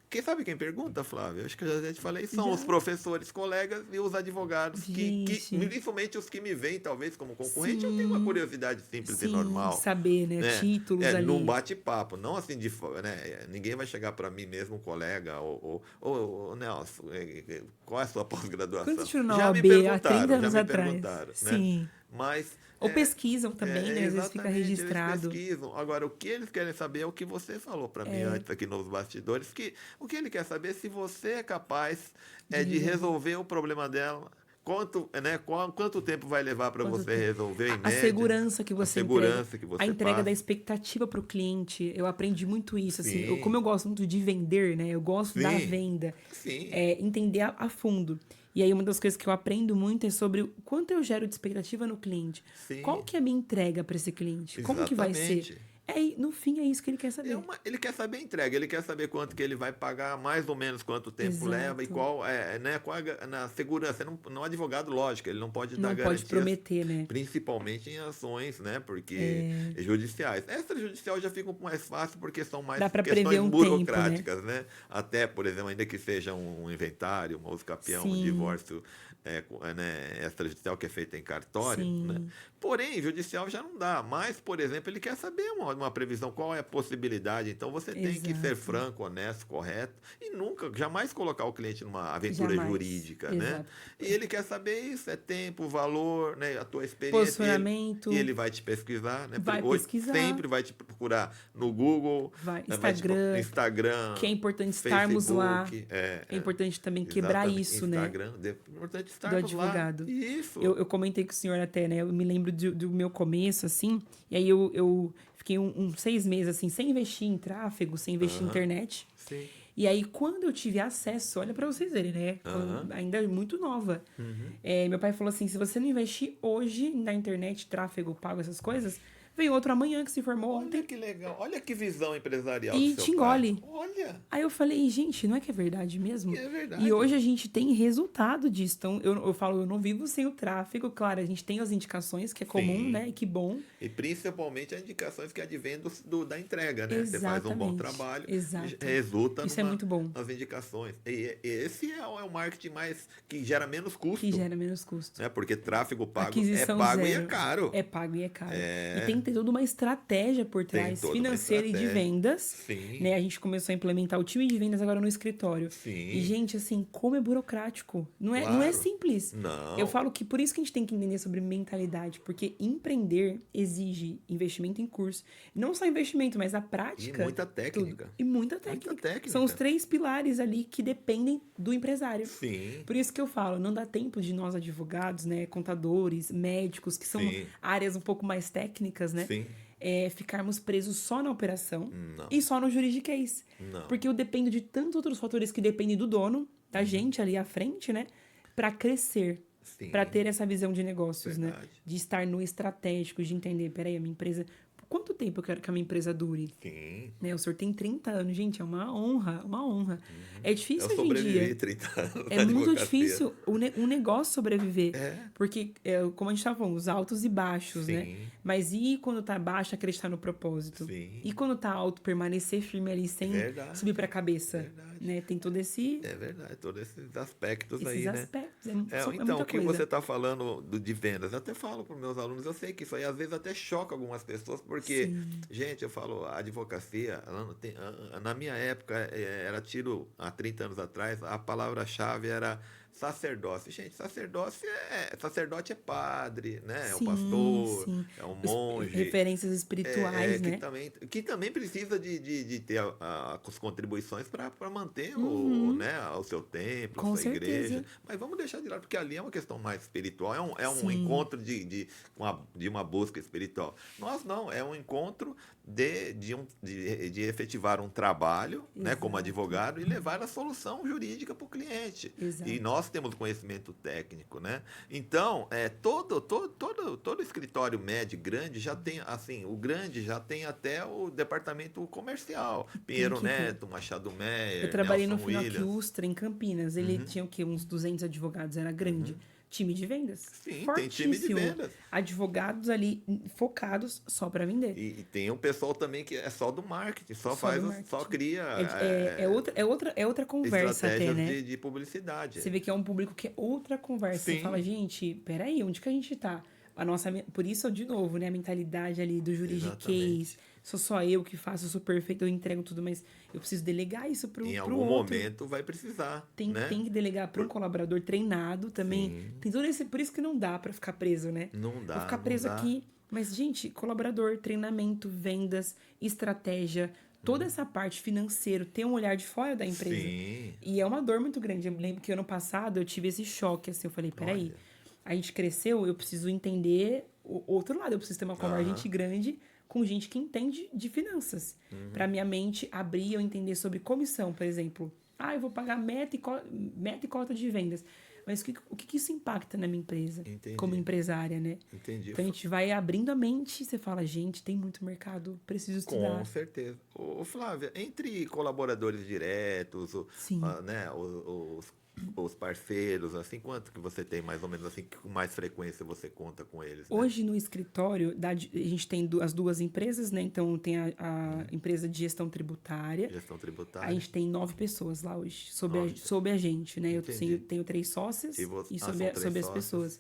Quem sabe quem pergunta, Flávia? Acho que eu já te falei, são os professores, colegas e os advogados, principalmente os que me veem, talvez, como concorrente, eu tenho uma curiosidade simples e normal. Saber, né? Títulos ali. Num bate-papo, não assim de... Né? Ninguém vai chegar para mim mesmo, colega, ou Nelson, qual é a sua pós-graduação? Quando tirou na Já OAB, me perguntaram, há 30 anos já me atrás. perguntaram, Sim. né? Mas... Ou pesquisam também, né? Às vezes fica registrado. Eles pesquisam. Agora, o que eles querem saber é o que você falou para mim antes aqui nos bastidores, que o que ele quer saber é se você é capaz de resolver o problema dela. Quanto tempo vai levar para você resolver em média? A segurança que você entrega. A entrega passa. da expectativa para o cliente. Eu aprendi muito isso. Assim, como eu gosto muito de vender, né? Eu gosto da venda. Sim. Entender a fundo. E aí uma das coisas que eu aprendo muito é sobre o quanto eu gero de expectativa no cliente. Sim. Qual que é a minha entrega para esse cliente? Exatamente. Como que vai ser? No fim, é isso que ele quer saber. Ele quer saber a entrega, ele quer saber quanto que ele vai pagar, mais ou menos quanto tempo leva e qual na segurança. Não advogado, lógico, ele não pode dar garantias. Não pode prometer, né? Principalmente em ações, né? Porque judiciais. Extrajudicial já fica mais fácil porque são mais questões burocráticas, tempo, né? Até, por exemplo, ainda que seja um inventário, um usucapião, um divórcio extrajudicial que é feito em cartório, né? Porém, judicial já não dá. Mas, por exemplo, ele quer saber uma previsão, qual é a possibilidade. Então, você tem que ser franco, honesto, correto e jamais colocar o cliente numa aventura jurídica, né? E ele quer saber isso, tempo, valor, né? A tua experiência. Posicionamento. E ele vai te pesquisar, né? Pesquisar. Sempre vai te procurar no Google, Instagram, que é importante estarmos lá. É importante também quebrar isso, Instagram, né? É importante estarmos do advogado. Lá. Isso. Eu comentei com o senhor até, né? Eu me lembro do meu começo, assim, e aí eu fiquei uns 6 meses, assim, sem investir em tráfego, sem investir em internet. Sim. E aí, quando eu tive acesso, olha pra vocês verem, né? Ainda muito nova. Meu pai falou assim, se você não investir hoje na internet, tráfego, pago, essas coisas, vem outro amanhã que se formou ontem. Olha que legal, olha que visão empresarial e do seu te engole. pai. Olha. Aí eu falei, gente, não é que é verdade mesmo? É verdade. E hoje a gente tem resultado disso. Então, eu falo, eu não vivo sem o tráfego. Claro, a gente tem as indicações, que é comum, né? E que bom. E principalmente as indicações que advêm da entrega, né? Exatamente. Você faz um bom trabalho, Exato. resulta Isso é muito bom. nas indicações. E esse é o marketing que gera menos custo. Que gera menos custo. Né? Porque tráfego pago Aquisição é pago zero. E é caro. É pago e é caro. E tem que ter toda uma estratégia por trás, financeira e de vendas. Sim. Né? A gente começou a implementar o time de vendas agora no escritório. Sim. E, gente, assim, como é burocrático. Não é simples. Não. Eu falo que por isso que a gente tem que entender sobre mentalidade, porque empreender exige investimento em curso. Não só investimento, mas a prática. E muita técnica. E muita técnica. São os 3 pilares ali que dependem do empresário. Sim. Por isso que eu falo, não dá tempo de nós advogados, né, contadores, médicos, que são áreas um pouco mais técnicas, né? Sim. Ficarmos presos só na operação Não. e só no juridiquês. Não. Porque eu dependo de tantos outros fatores que dependem do dono, da gente ali à frente, né? Para crescer, para ter essa visão de negócios, né? De estar no estratégico, de entender, peraí, a minha empresa... Quanto tempo eu quero que a minha empresa dure? Sim. Né? O senhor tem 30 anos, gente, é uma honra, uma honra. É difícil eu hoje em dia. sobrevivi 30 anos É muito difícil um negócio sobreviver. É. Porque, como a gente estava falando, os altos e baixos, né? Mas e quando tá baixo, acreditar no propósito? Sim. E quando tá alto, permanecer firme ali, sem subir pra cabeça? Né? Tem todo esse... É verdade, todos esses aspectos esses aí, aspectos. né? É então, muita o que coisa. você está falando de vendas, eu até falo para os meus alunos, eu sei que isso aí às vezes até choca algumas pessoas, porque, gente, eu falo, a advocacia, na minha época, era tiro, há 30 anos atrás, a palavra-chave era sacerdócio. Gente, sacerdote é padre, né? É o Sim, pastor, sim. é um monge. Referências espirituais, né? Que também precisa de ter as contribuições para manter Uhum, né, o seu templo, a com sua igreja. certeza. Mas vamos deixar de lado, porque ali é uma questão mais espiritual, é um Sim, encontro de uma busca espiritual. Nós não, é um encontro de efetivar um trabalho, né, como exato, advogado e levar a solução jurídica para o cliente. E exato. nós temos conhecimento técnico, né? Então, todo escritório médio grande já tem, assim, o grande já tem até o departamento comercial. Tem Pinheiro que ter. Neto, Machado Eu Meyer, trabalhei no Nelson Finoc Williams. Ustra, em Campinas. Ele Uhum, tinha o quê? Uns 200 advogados, era grande. uhum. Time de vendas. Sim, tem time de Fortíssimo. vendas. Advogados ali focados só para vender. E tem um pessoal também que é só do marketing, Só do só marketing. cria É outra conversa até, estratégias né? de publicidade. Você vê que é um público que é outra conversa. Você fala, Sim, gente, peraí, onde que a gente tá? Por isso, de novo, né? A mentalidade ali do juridiquês. exatamente. Sou só eu que faço, eu sou perfeito, eu entrego tudo, mas eu preciso delegar isso Em pro algum outro. momento vai precisar, Tem, né? tem que delegar para um Por- colaborador treinado também. Sim, Tem todo esse. Por isso que não dá para ficar preso, né? não Vou dá, ficar não preso dá. aqui. Mas, gente, colaborador, treinamento, vendas, estratégia, toda essa parte financeira, ter um olhar de fora da empresa. Sim, E é uma dor muito grande. Eu me lembro que ano passado eu tive esse choque, assim, eu falei, peraí, olha. a gente cresceu, eu preciso entender o outro lado, eu preciso ter uma Aham. convergente grande com gente que entende de finanças. Para minha mente abrir e eu entender sobre comissão, por exemplo. Ah, eu vou pagar meta e cota de vendas. Mas o que isso impacta na minha empresa, como Entendi. empresária, né? Entendi. Então a gente vai abrindo a mente e você fala, gente, tem muito mercado, preciso Com estudar. certeza. Flávia, entre colaboradores diretos, Sim. né, os parceiros, assim, quanto que você tem mais ou menos assim, que com mais frequência você conta com eles, né? Hoje no escritório, a gente tem as duas empresas, né? Então tem a empresa de gestão tributária. Gestão A tributária, gente tem 9 pessoas lá hoje, sob a, 9. sob a gente, né? Eu Entendi. tenho 3 sócias e São três sob as sócios. pessoas.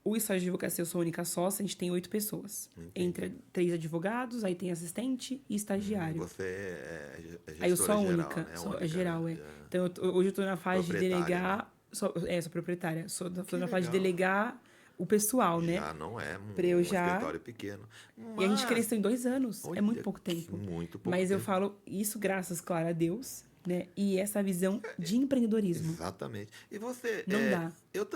O estágio de advocacia, eu sou a única sócia, a gente tem 8 pessoas. Entendi. Entre 3 advogados, aí tem assistente e estagiário. Você é Aí eu sou gestora a geral, única, né? sou a Única, né? geral, é. Então hoje eu tô na fase de Proprietária, né? delegar, sou proprietária, tô Que na fase de legal. delegar o pessoal, né? Já não é Pra eu um já. escritório pequeno. E a gente Mas, cresceu em 2 anos. É olha, muito pouco tempo. muito pouco Mas eu tempo. falo isso graças, claro, a Deus, né? E essa visão de empreendedorismo. Exatamente. E você, Não dá.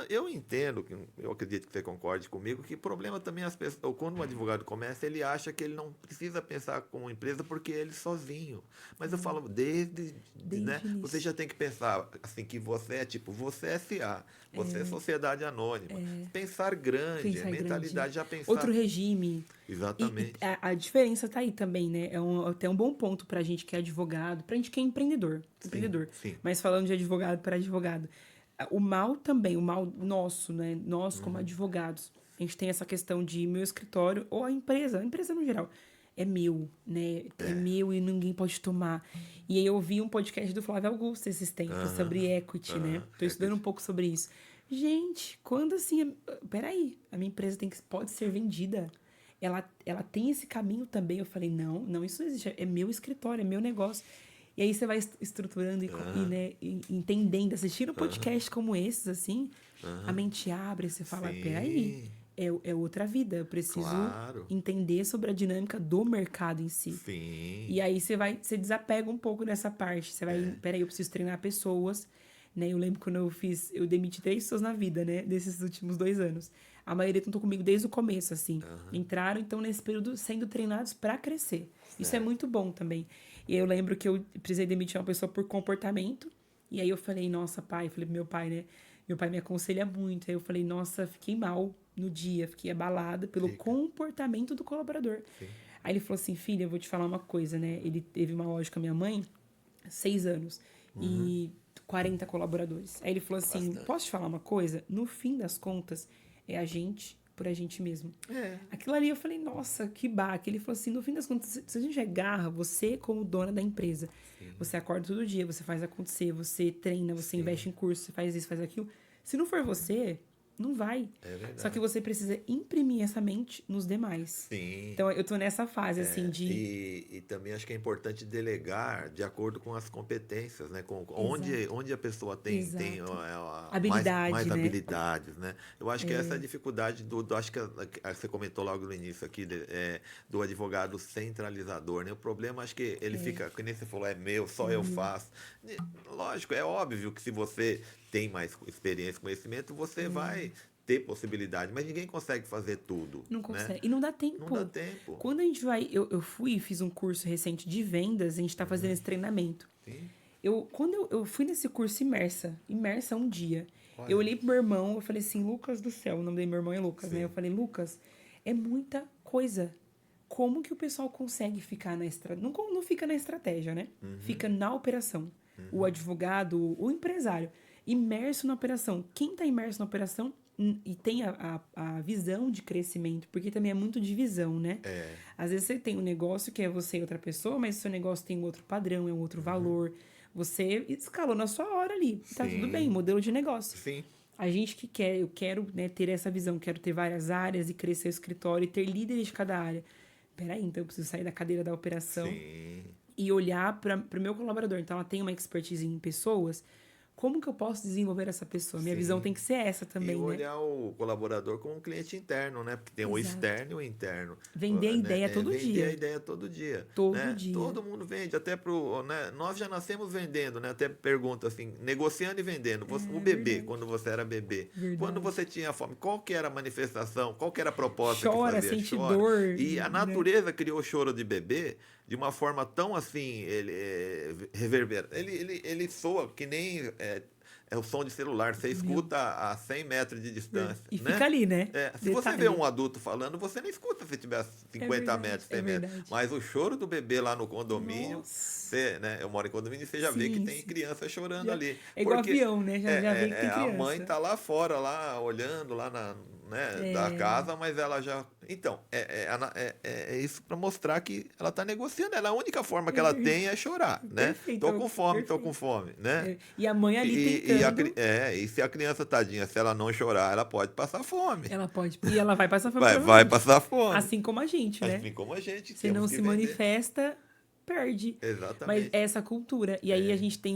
eu entendo, eu acredito que você concorde comigo, que o problema também as pessoas, ou quando um advogado começa, ele acha que ele não precisa pensar como empresa porque ele sozinho. Mas eu falo, né, Desde o você início. já tem que pensar assim que você é tipo, você é SA, você é sociedade anônima. Pensar grande, Pensar grande. mentalidade já Outro pensar. regime. E Exatamente. a diferença tá aí também, né? Até um bom ponto pra gente que é advogado, pra gente que é empreendedor. Sim, Empreendedor. sim. Mas falando de advogado para advogado. O mal também, o mal nosso, né? Nós, como advogados, a gente tem essa questão de meu escritório ou a empresa no geral. É meu, né? É meu e ninguém pode tomar. E aí eu ouvi um podcast do Flávio Augusto esses tempos Aham, sobre equity, né? Tô estudando um pouco sobre isso. Gente, quando assim. Peraí, a minha empresa pode ser vendida. Ela tem esse caminho também. Eu falei, não, isso não existe. É meu escritório, é meu negócio. E aí você vai estruturando né, e entendendo, assistindo um podcast como esses, assim, a mente abre, você fala, peraí, sim, é outra vida, eu preciso claro. entender sobre a dinâmica do mercado em si. Sim. E aí você desapega um pouco dessa parte, você vai, peraí, eu preciso treinar pessoas, né? Eu lembro quando eu demiti 3 pessoas na vida, né, desses últimos 2 anos. A maioria tentou comigo desde o começo, assim. Entraram, então, nesse período, sendo treinados para crescer. Isso é muito bom também. E eu lembro que eu precisei demitir uma pessoa por comportamento. E aí eu falei, nossa, pai, eu falei pro meu pai, né? Meu pai me aconselha muito. Aí eu falei, nossa, fiquei mal no dia, fiquei abalada pelo Fica. comportamento do colaborador. Sim. Aí ele falou assim, filha, eu vou te falar uma coisa, né? Ele teve uma loja com a minha mãe, 6 anos, e 40 colaboradores. Aí ele falou assim, Bastante. posso te falar uma coisa? No fim das contas, é a gente por a gente mesmo. É. Aquilo ali eu falei, nossa, que baque. Ele falou assim, no fim das contas, se a gente é garra, você como dona da empresa, você acorda todo dia, você faz acontecer, você treina, você investe em curso, você faz isso, faz aquilo. Se não for você, Não vai. É verdade. Só que você precisa imprimir essa mente nos demais. Sim. Então, eu tô nessa fase, assim, de... E também acho que é importante delegar de acordo com as competências, né? Exato. Onde a pessoa tem Exato. mais Habilidade, né? habilidades, né? Eu acho que essa é a dificuldade acho que você comentou logo no início aqui, do advogado centralizador, né? O problema, acho que ele fica, que nem você falou, é meu, só eu faço. Lógico, é óbvio que se você tem mais experiência, conhecimento, você vai ter possibilidade, mas ninguém consegue fazer tudo, Não né? consegue. E não dá Não dá tempo. tempo. Quando a gente vai... Eu fui e fiz um curso recente de vendas, a gente tá fazendo esse treinamento. Sim. Quando eu fui nesse curso imersa um dia, eu Olha. olhei pro meu irmão, eu falei assim, Lucas do céu, o nome do meu irmão é Lucas, né? Sim. Eu falei, Lucas, é muita coisa. Como que o pessoal consegue ficar na estratégia? Não fica na estratégia, né? Fica na operação. O advogado, o empresário, imerso na operação. Quem tá imerso na operação e tem a visão de crescimento, porque também é muito de visão, né? Às vezes você tem um negócio que é você e outra pessoa, mas o seu negócio tem um outro padrão, é um outro valor. Você escalou na sua hora ali. Tá tudo bem, modelo de negócio. Sim. A gente que quer, eu quero, né, ter essa visão, quero ter várias áreas e crescer o escritório e ter líderes de cada área. Peraí, então eu preciso sair da cadeira da operação Sim. e olhar para o meu colaborador. Então, ela tem uma expertise em pessoas. Como que eu posso desenvolver essa pessoa? Minha visão tem que ser essa também, E né? olhar o colaborador como um cliente interno, né? Porque tem o Exato. externo e o interno. Vender a Né? ideia todo Vender dia. a ideia todo dia. Todo né? dia. Todo mundo vende, até pro. Né? Nós já nascemos vendendo, né? Até pergunta assim, negociando e vendendo. O bebê, verdade. quando você era bebê. Verdade. Quando você tinha fome, qual que era a manifestação? Qual que era a proposta Chora, que fazia? sente dor, E a né? natureza criou o choro de bebê de uma forma tão assim, reverbera. Ele soa que nem. É o som de celular, você escuta a 100 metros de distância. E né? fica ali, né? Se você vê um adulto falando, você nem escuta se tiver 50 verdade, metros, 100 metros. verdade. Mas o choro do bebê lá no condomínio, Nossa. né? Eu moro em condomínio, você já vê que Sim, tem sim. criança chorando ali. É igual Porque avião, né? Já vê que tem criança. a mãe tá lá fora, lá olhando, lá da casa, mas ela já. Então, é isso para mostrar que ela tá negociando. A única forma que ela tem é chorar, né? Perfeito, Tô com fome, perfeito. tô com fome, né? E a mãe ali tentando. E se a criança tadinha, se ela não chorar, ela pode passar fome. Ela pode. E ela vai passar fome. Vai provavelmente. passar fome. Assim como a gente, né? Assim como a gente. Se não temos que se vender. manifesta, perde. Exatamente. Mas é essa cultura. E aí a gente tem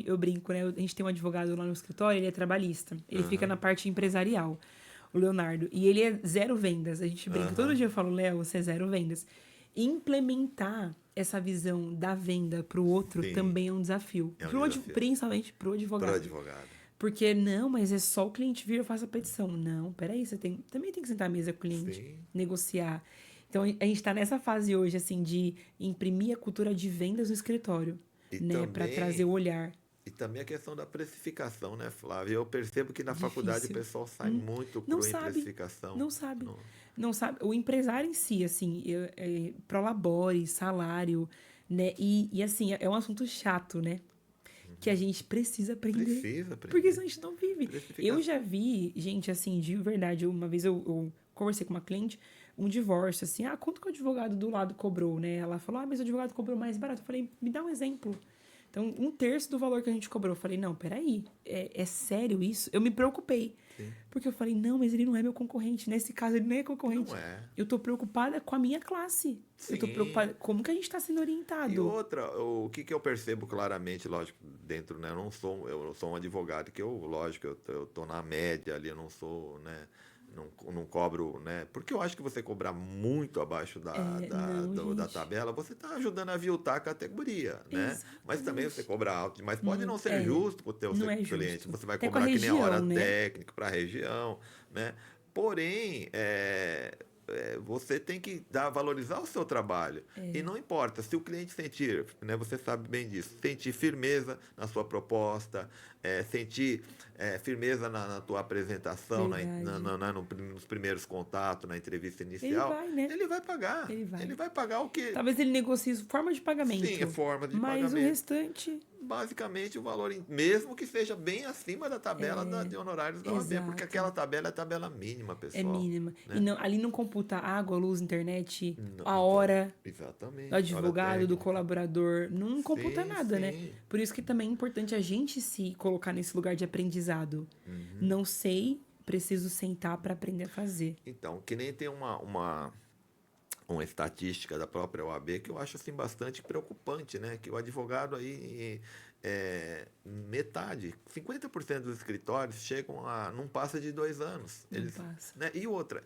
eu brinco, né? A gente tem um advogado lá no escritório, ele é trabalhista. Ele fica na parte empresarial, o Leonardo. E ele é zero vendas. A gente brinca. Todo dia eu falo, Léo, você é zero vendas. Implementar essa visão da venda para o outro também é um desafio. Principalmente para o advogado. Para o advogado. Porque, não, mas é só o cliente vir, eu faço a petição. Não, peraí, você também tem que sentar à mesa com o cliente, negociar. Então, a gente está nessa fase hoje, assim, de imprimir a cultura de vendas no escritório, né? Para trazer o olhar. E também a questão da precificação, né, Flávia? Eu percebo que na faculdade o pessoal sai muito cru em precificação. Não sabe. Não sabe. O empresário em si, assim, prolabore, salário, né? E assim, é um assunto chato, né? Que a gente precisa aprender. Porque senão a gente não vive. Eu já vi, gente, assim, de verdade, uma vez eu conversei com uma cliente, um divórcio, assim, quanto que o advogado do lado cobrou, né? Ela falou, mas o advogado cobrou mais barato. Eu falei, me dá um exemplo. Então, 1/3 do valor que a gente cobrou. Eu falei, não, peraí, é sério isso? Eu me preocupei. Sim. Porque eu falei, não, mas ele não é meu concorrente. Nesse caso, ele nem é concorrente. Não é. Eu tô preocupada com a minha classe. Sim. Eu tô preocupada como que a gente tá sendo orientado. E outra, o que eu percebo claramente, lógico, dentro, né? Eu sou um advogado que lógico, eu tô na média ali, eu não sou, né? Não cobro, né? Porque eu acho que você cobrar muito abaixo da tabela, você está ajudando a aviltar a categoria, né? Exatamente. Mas também você cobra alto, mas pode não ser justo para o teu cliente. Justo. Você vai cobrar que nem a hora técnica para a região, né? Porém, você tem que valorizar o seu trabalho. E não importa, se o cliente sentir, né, você sabe bem disso, sentir firmeza na sua proposta, sentir firmeza na tua apresentação, nos primeiros contatos, na entrevista inicial, ele vai pagar. Ele vai pagar o quê? Talvez ele negocie forma de pagamento. Sim, forma de pagamento. Mas o restante... Basicamente, o valor, mesmo que seja bem acima da tabela de honorários da OAB, porque aquela tabela é a tabela mínima, pessoal. É mínima. Né? E ali não computa água, luz, internet, a hora do advogado, do colaborador. Não computa nada, né? Por isso que também é importante a gente se colocar nesse lugar de aprendizado. Não sei, preciso sentar para aprender a fazer. Então, que nem tem uma estatística da própria OAB que eu acho assim bastante preocupante, né? Que o advogado aí metade, 50% dos escritórios chegam a não passa de 2 anos. Não passa. Né? E outra,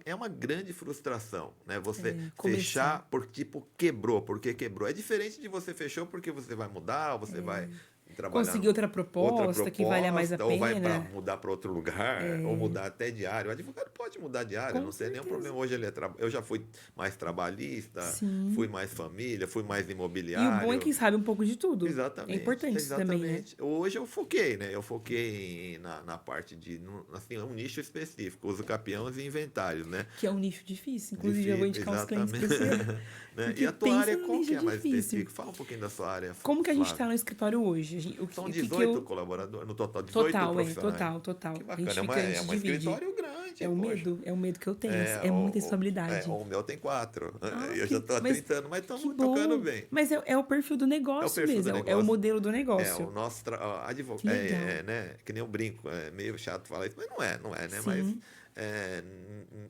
é uma grande frustração, né? Você começar. fechar por tipo quebrou, porque quebrou. É diferente de você fechou porque você vai mudar, você vai trabalhar Conseguir outra proposta que valha mais a ou vai pena. mudar para outro lugar, ou mudar até diário. O advogado pode mudar diário, Com não tem nenhum certeza. problema. Hoje eu já fui mais trabalhista, Sim. fui mais família, fui mais E imobiliário. o bom é que sabe um pouco de tudo. Exatamente. É importante isso também, né? Hoje eu foquei, né? Eu foquei na parte de, assim, um nicho específico, uso capiões e inventários, né? Que é um nicho difícil. Inclusive, eu vou indicar uns clientes para você. Né? Porque E a tua pensa área, num qual nicho que é mais difícil. específica? Fala um pouquinho da sua área. Como que a gente Flávia. está no escritório hoje? São O que 18 colaboradores, no total 18 Total, profissionais. total. Que A gente bacana, fica, a gente é um divide. escritório grande. É o poxa. medo que eu tenho. É muita instabilidade. O meu tem 4. Eu que- já estou há mas 30 anos, mas estamos Que bom. tocando bem. Mas é o perfil do negócio perfil do mesmo. É o negócio. modelo do O negócio. nosso advogado, Que legal. né? Que nem eu brinco, é meio chato falar isso, mas não é, né? Sim. Mas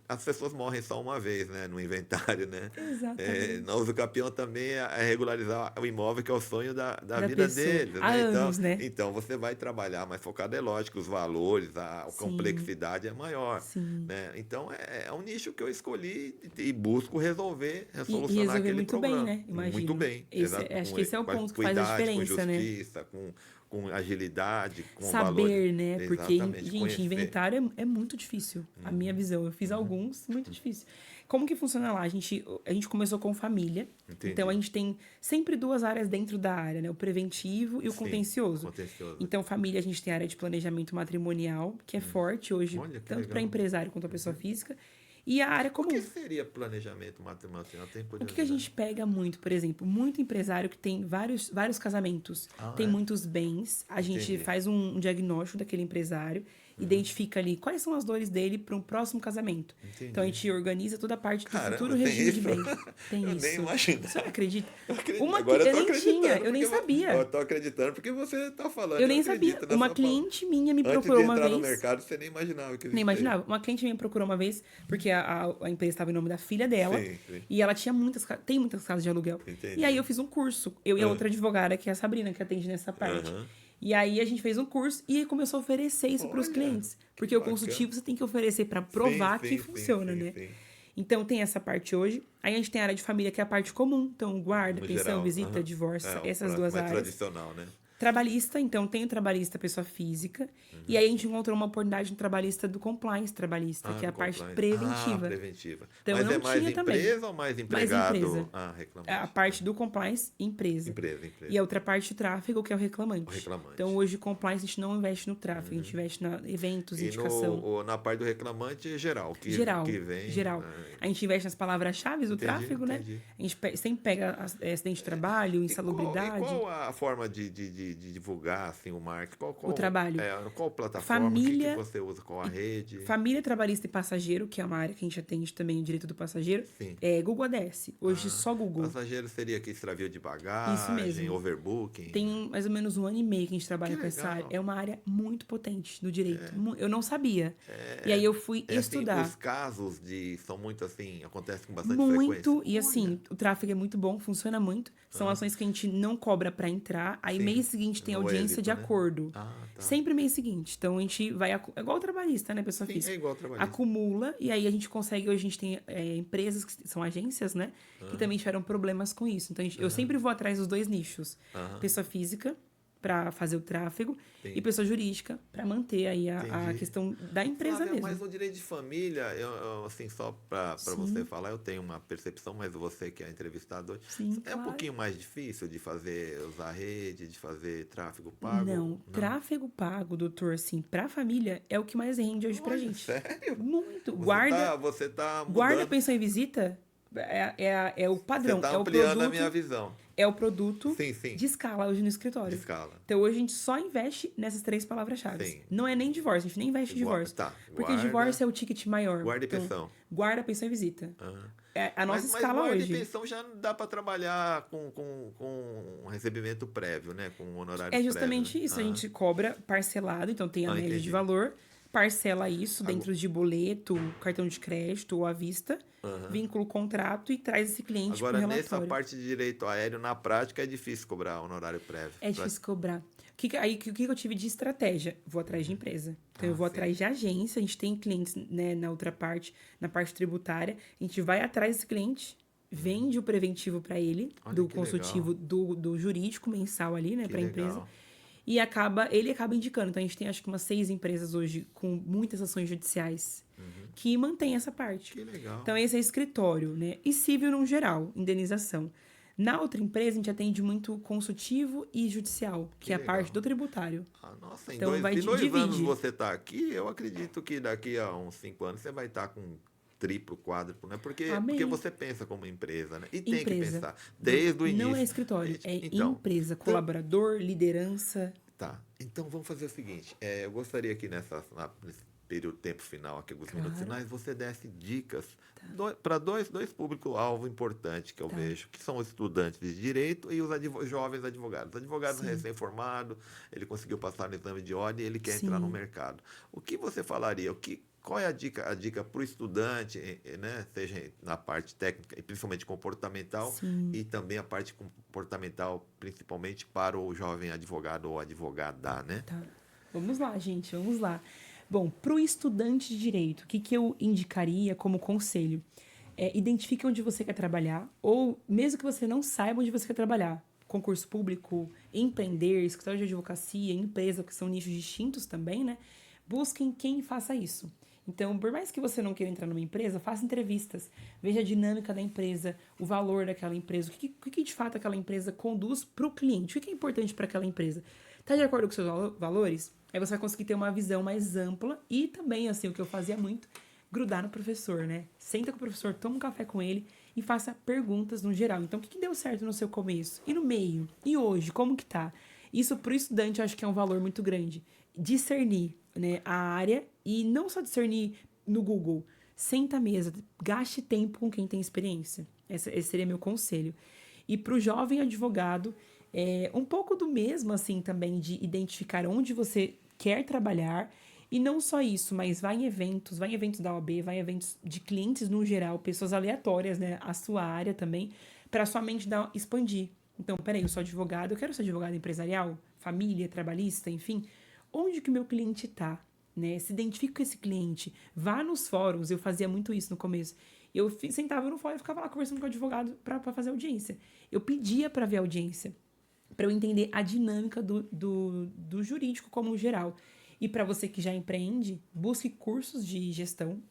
as pessoas morrem só uma vez, né? No inventário, né? Exatamente. Na uso capião também é regularizar o imóvel, que é o sonho da Da vida pessoa. deles. Há Né? anos, né? Então você vai trabalhar mais focado, é lógico, os valores, a Sim. complexidade é maior. Sim. Né? Então é um nicho que eu escolhi e busco resolver, E solucionar resolver aquele muito problema. bem, né? Imagino. Muito bem. Acho que esse é o Com ponto que faz a equidade, diferença, com né? justiça, com agilidade, com Saber, valores. né? Porque, Exatamente, gente, conhecer. inventário é muito difícil. A minha visão. Eu fiz alguns, muito difícil. Como que funciona lá? A gente começou com família. Entendi. Então, a gente tem sempre 2 áreas dentro da área, né? O preventivo e o Sim, contencioso. contencioso. Então, família, a gente tem a área de planejamento matrimonial, que é forte hoje, Olha, que tanto legal. para empresário quanto para pessoa física. E a área O comum. que seria planejamento matemático? Tem O que a gente pega muito, por exemplo, muito empresário que tem vários casamentos, tem muitos bens, a gente Entendi. faz um diagnóstico daquele empresário, identifica ali quais são as dores dele para um próximo casamento. Entendi. Então a gente organiza toda a parte do Caramba, futuro tem regime de isso? bens. Tem Eu isso. nem imaginava. Você acredita? Acredito. Uma Agora que eu tô nem acreditando, tinha, eu nem porque sabia. Eu tô acreditando porque você tá falando. Eu nem sabia. acredito nessa Uma palavra. cliente minha me Antes procurou de uma entrar vez. no mercado, você nem imaginava que existia. Nem imaginava. Uma cliente me procurou uma vez, porque a empresa estava em nome da filha dela. Sim, sim. E ela tinha tem muitas casas de aluguel. Entendi. E aí eu fiz um curso. Eu e a outra advogada, que é a Sabrina, que atende nessa parte. Aham. E aí a gente fez um curso e começou a oferecer isso para os Olha, clientes. que Porque o bacana. consultivo você tem que oferecer para provar Sim, que sim, funciona, sim, né? sim. Então tem essa parte hoje. Aí a gente tem a área de família, que é a parte comum. Então, guarda, No pensão, geral, visita, aham. divórcio, O essas próximo 2 mais áreas. tradicional, né? Trabalhista, então tem o trabalhista pessoa física. E aí a gente encontrou uma oportunidade no trabalhista do compliance trabalhista, que é a do parte compliance. preventiva. Preventiva. Então, Mas eu é não mais tinha também. empresa ou mais empregado? empresa. Reclamante. A parte do compliance, empresa. Empresa. E a outra parte do tráfego, que é o reclamante. O reclamante. Então, hoje, compliance, a gente não investe no tráfego, a gente investe em eventos, E indicação. na parte do reclamante, geral. Geral. Que vem. Geral. A gente investe nas palavras-chave do Entendi, tráfego, né? entendi. A gente sempre pega acidente de trabalho, E insalubridade. qual a forma de divulgar assim, o marketing? O trabalho. Qual plataforma? Família- O que você usa? Qual a rede? Família, trabalhista e passageiro, que é uma área que a gente atende também, o direito do passageiro. Sim. É Google ADS. Hoje, só Google. Passageiro seria que extravio de bagagem, Isso mesmo. overbooking. Tem mais ou menos 1 ano e meio que a gente trabalha Que com essa legal. área. É uma área muito potente do direito. Eu não sabia. E aí eu fui Assim, estudar. os casos são muito assim, acontecem com bastante Muito. frequência. E assim, o tráfego é muito bom, funciona muito. São ações que a gente não cobra pra entrar. Aí Sim. mês seguinte tem No audiência êxito, de né? acordo. Tá. Sempre mês seguinte. Então a gente vai. É igual o trabalhista, né, pessoa Sim, física? é igual trabalhista. Acumula e aí a gente consegue. Hoje a gente tem empresas que são agências, né? Que também tiveram problemas com isso. Então eu sempre vou atrás dos 2 nichos: pessoa física, para fazer o tráfego, Sim. e pessoa jurídica, para manter aí a Entendi. questão da empresa Flávia, mesmo. mas no direito de família, assim, só para você falar, eu tenho uma percepção, mas você que é entrevistador, Sim, é um claro. pouquinho mais difícil de usar rede, de fazer tráfego pago? Não, tráfego pago, doutor, assim, pra família é o que mais rende hoje pra Olha, gente. sério? Muito. Você tá mudando, Guarda, pensão e visita é o padrão. você tá é o ampliando produto, a minha visão. É o produto Sim, sim. de escala hoje no escritório. De escala. Então hoje a gente só investe nessas 3 palavras-chave. Sim. Não é nem divórcio, a gente nem investe em divórcio. Tá, Porque guarda- divórcio é o ticket maior. Guarda e Então, pensão. Guarda, pensão e visita. Aham. É a nossa Mas escala guarda hoje. e pensão já dá para trabalhar com um recebimento prévio, né? Com honorário É justamente prévio, né? isso. A gente cobra parcelado, então tem a média entendi. de valor. parcela isso dentro de boleto, cartão de crédito ou à vista, Aham. vincula o contrato e traz esse cliente para o Agora, nessa relatório. parte de direito aéreo, na prática, é difícil cobrar honorário prévio. É difícil cobrar. O que eu tive de estratégia? Vou atrás de empresa. Então, eu Ah, vou sim. atrás de agência. A gente tem clientes, né, na outra parte, na parte tributária. A gente vai atrás desse cliente, vende o preventivo para ele, Olha do que legal. consultivo do jurídico mensal ali, né, Que para a empresa. legal. E ele acaba indicando. Então, a gente tem acho que umas 6 empresas hoje com muitas ações judiciais que mantém essa parte. Que legal. Então, esse é escritório, né? E civil no geral, indenização. Na outra empresa, a gente atende muito consultivo e judicial, Que que é a parte legal. do tributário. Ah, nossa, Então, vai em 2 anos divide. você está aqui, eu acredito que daqui a uns 5 anos você vai estar com triplo, quádruplo, né? Porque Amém. você pensa como empresa, né? E tem que Empresa. pensar desde o Não é início. escritório, é Então, empresa. então, Colaborador, liderança. tá. Então vamos fazer o seguinte. Eu gostaria que nesse período, tempo final, aqui, alguns minutos Claro. finais, você desse dicas para dois públicos-alvo importantes que eu Tá. vejo, que são os estudantes de direito e os jovens advogados. Advogado Sim. recém-formado, ele conseguiu passar no exame de ordem e ele quer entrar no Sim. mercado. O que você falaria? Qual é a dica para o estudante, né? Seja na parte técnica e principalmente comportamental, Sim. e também a parte comportamental, principalmente para o jovem advogado ou advogada, né? Tá. Vamos lá, gente, vamos lá. Bom, para o estudante de direito, o que eu indicaria como conselho? Identifique onde você quer trabalhar, ou mesmo que você não saiba onde você quer trabalhar. Concurso público, empreender, escritório de advocacia, empresa, que são nichos distintos também, né? Busquem quem faça isso. Então, por mais que você não queira entrar numa empresa, faça entrevistas, veja a dinâmica da empresa, o valor daquela empresa, o que de fato aquela empresa conduz para o cliente, o que é importante para aquela empresa. Está de acordo com seus valores? Aí você vai conseguir ter uma visão mais ampla e também, assim, o que eu fazia muito, grudar no professor, né? Senta com o professor, toma um café com ele e faça perguntas no geral. Então, o que deu certo no seu começo? E no meio? E hoje? Como que tá? Isso para o estudante eu acho que é um valor muito grande. Discernir, né, a área e não só discernir no Google. Senta à mesa, gaste tempo com quem tem experiência. Esse seria meu conselho. E para o jovem advogado, um pouco do mesmo, assim, também, de identificar onde você quer trabalhar. E não só isso, mas vai em eventos da OAB, vai em eventos de clientes no geral, pessoas aleatórias, né? A sua área também, para sua mente expandir. Então, peraí, eu sou advogado, eu quero ser advogado empresarial, família, trabalhista, enfim. Onde que o meu cliente está? Né? Se identifique com esse cliente. Vá nos fóruns, eu fazia muito isso no começo. Eu sentava no fórum e ficava lá conversando com o advogado para fazer audiência. Eu pedia para ver audiência, para eu entender a dinâmica do jurídico como geral. E para você que já empreende, busque cursos de gestão.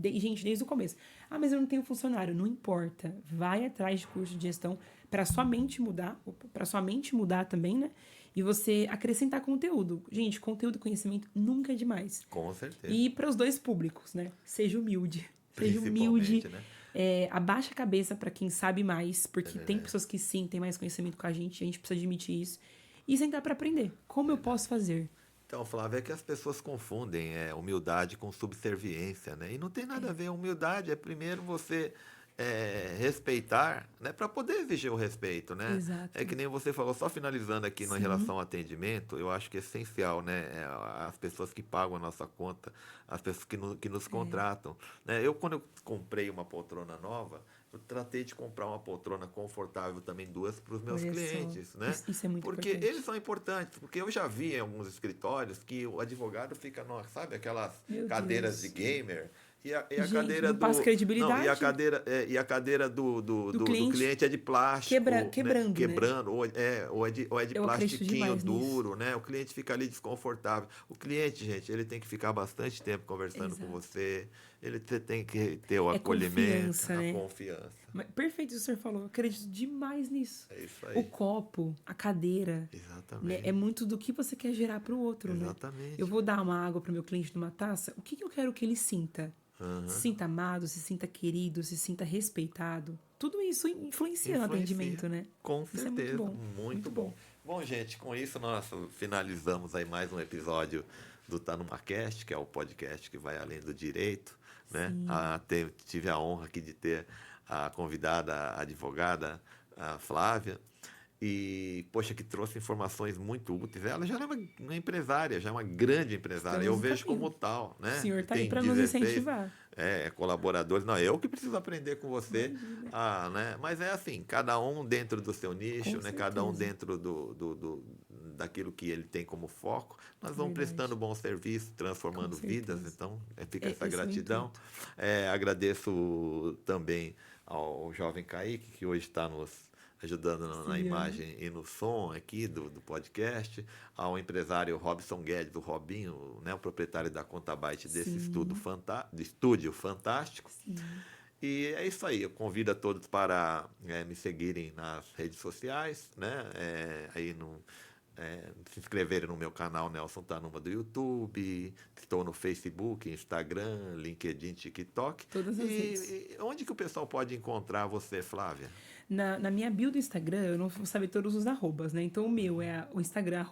Gente, desde o começo. Ah, mas eu não tenho funcionário. Não importa. Vai atrás de curso de gestão para sua mente mudar. Para sua mente mudar também, né? E você acrescentar conteúdo. Gente, conteúdo e conhecimento nunca é demais. Com certeza. E para os dois públicos, né? Seja humilde. Seja humilde. Principalmente, né? Abaixa a cabeça para quem sabe mais, porque tem pessoas que sim, têm mais conhecimento com a gente precisa admitir isso. E sentar para aprender. Como eu posso fazer? Então, Flávio, é que as pessoas confundem humildade com subserviência, né? E não tem nada a ver. Humildade é primeiro você respeitar, né? Para poder exigir o respeito, né? Exato. É que nem você falou, só finalizando aqui na Sim. relação ao atendimento, eu acho que é essencial, né? As pessoas que pagam a nossa conta, as pessoas que nos contratam, né? Quando eu comprei uma poltrona nova, eu tratei de comprar uma poltrona confortável também, 2 para os meus Olha só. clientes, né? Isso é muito Porque importante. eles são importantes, porque eu já vi em alguns escritórios que o advogado fica, sabe, aquelas Meu cadeiras Deus. de gamer e a Gente, cadeira não passa credibilidade. não, e a cadeira do cliente cliente é de plástico, quebrando, né? quebrando, ou é de Eu acredito plastiquinho demais duro, né? O cliente fica ali desconfortável. O cliente, gente, ele tem que ficar bastante tempo conversando com Exato. você. Você tem que ter o É acolhimento, confiança, a né? confiança. Perfeito o que o senhor falou. Eu acredito demais nisso. É isso O aí. copo, a cadeira, né? Exatamente. É muito do que você quer gerar para o outro, né? Exatamente. Eu vou dar uma água para o meu cliente numa taça. O que eu quero que ele sinta? Aham. Se sinta amado, se sinta querido, se sinta respeitado. Tudo isso influencia no atendimento, né? Com Isso é muito certeza. bom. Muito bom. Bom, gente, com isso nós finalizamos aí mais um episódio do Tá Numa Cast, que é o podcast que vai além do direito, né? Tive a honra aqui de ter a convidada, a advogada, a Flávia. e, poxa, que trouxe informações muito úteis. Ela já é uma empresária, já é uma grande empresária. Eu Estamos no vejo caminho. como tal, O né? senhor está aí Tem para nos 16 incentivar. colaboradores. Não, eu que preciso aprender com você. Imagina. Né? Mas é assim, cada um dentro do seu nicho, Com né? Cada um certeza. dentro daquilo que ele tem como foco. Nós vamos Verdade. prestando bom serviço, Com transformando vidas. certeza. Então, fica essa Esse é o gratidão. intuito. Agradeço também ao jovem Kaique, que hoje está nos ajudando na Sim, imagem e no som aqui do podcast, ao empresário Robson Guedes, o Robinho, né, o proprietário da Contabyte desse sim, estúdio fantástico. sim. E é isso aí, eu convido a todos para me seguirem nas redes sociais, né? Aí no, se inscreverem no meu canal Nelson Tanuma do YouTube, estou no Facebook, Instagram, LinkedIn, TikTok. Todas as redes. E onde que o pessoal pode encontrar você, Flávia? Na minha bio do Instagram, eu não vou saber todos os arrobas, né? Então o meu é o Instagram,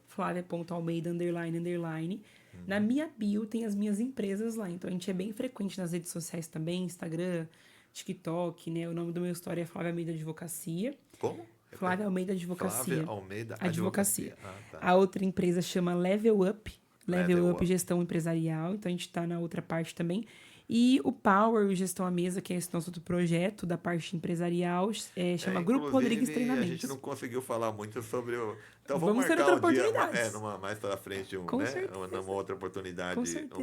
@flavia.almeida, __. Na minha bio tem as minhas empresas lá. Então a gente é bem frequente nas redes sociais também, Instagram, TikTok, né? O nome do meu story é Flávia Almeida Advocacia. Como? Flávia Almeida Flávia Advocacia. Almeida Advocacia. Advocacia. Ah, tá. A outra empresa chama Level Up. Level Level Up Up. Gestão Empresarial. Então a gente está na outra parte também. E o Power, o Gestão à Mesa, que é esse nosso outro projeto da parte empresarial, chama Grupo Rodrigues Inclusive, a gente Treinamentos. não conseguiu falar muito sobre o. Então vamos Vamos ter marcar outra um dia, oportunidade. mais para frente, Com né? Numa certeza. outra Com oportunidade, certeza.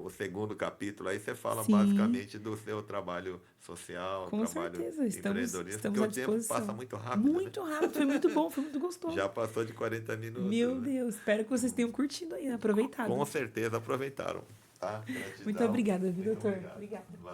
o segundo capítulo. Aí você fala Sim, basicamente do seu trabalho social, com trabalho certeza. empreendedorismo, porque Estamos à o tempo passa disposição. muito rápido, né? Muito rápido, foi muito bom, foi muito gostoso. Já passou de 40 minutos, Meu né? Deus, espero que vocês tenham curtido aí, aproveitado. Com certeza aproveitaram. Tá? Muito Gratidão. obrigada, viu, Muito doutor? obrigado. Obrigada. Valeu.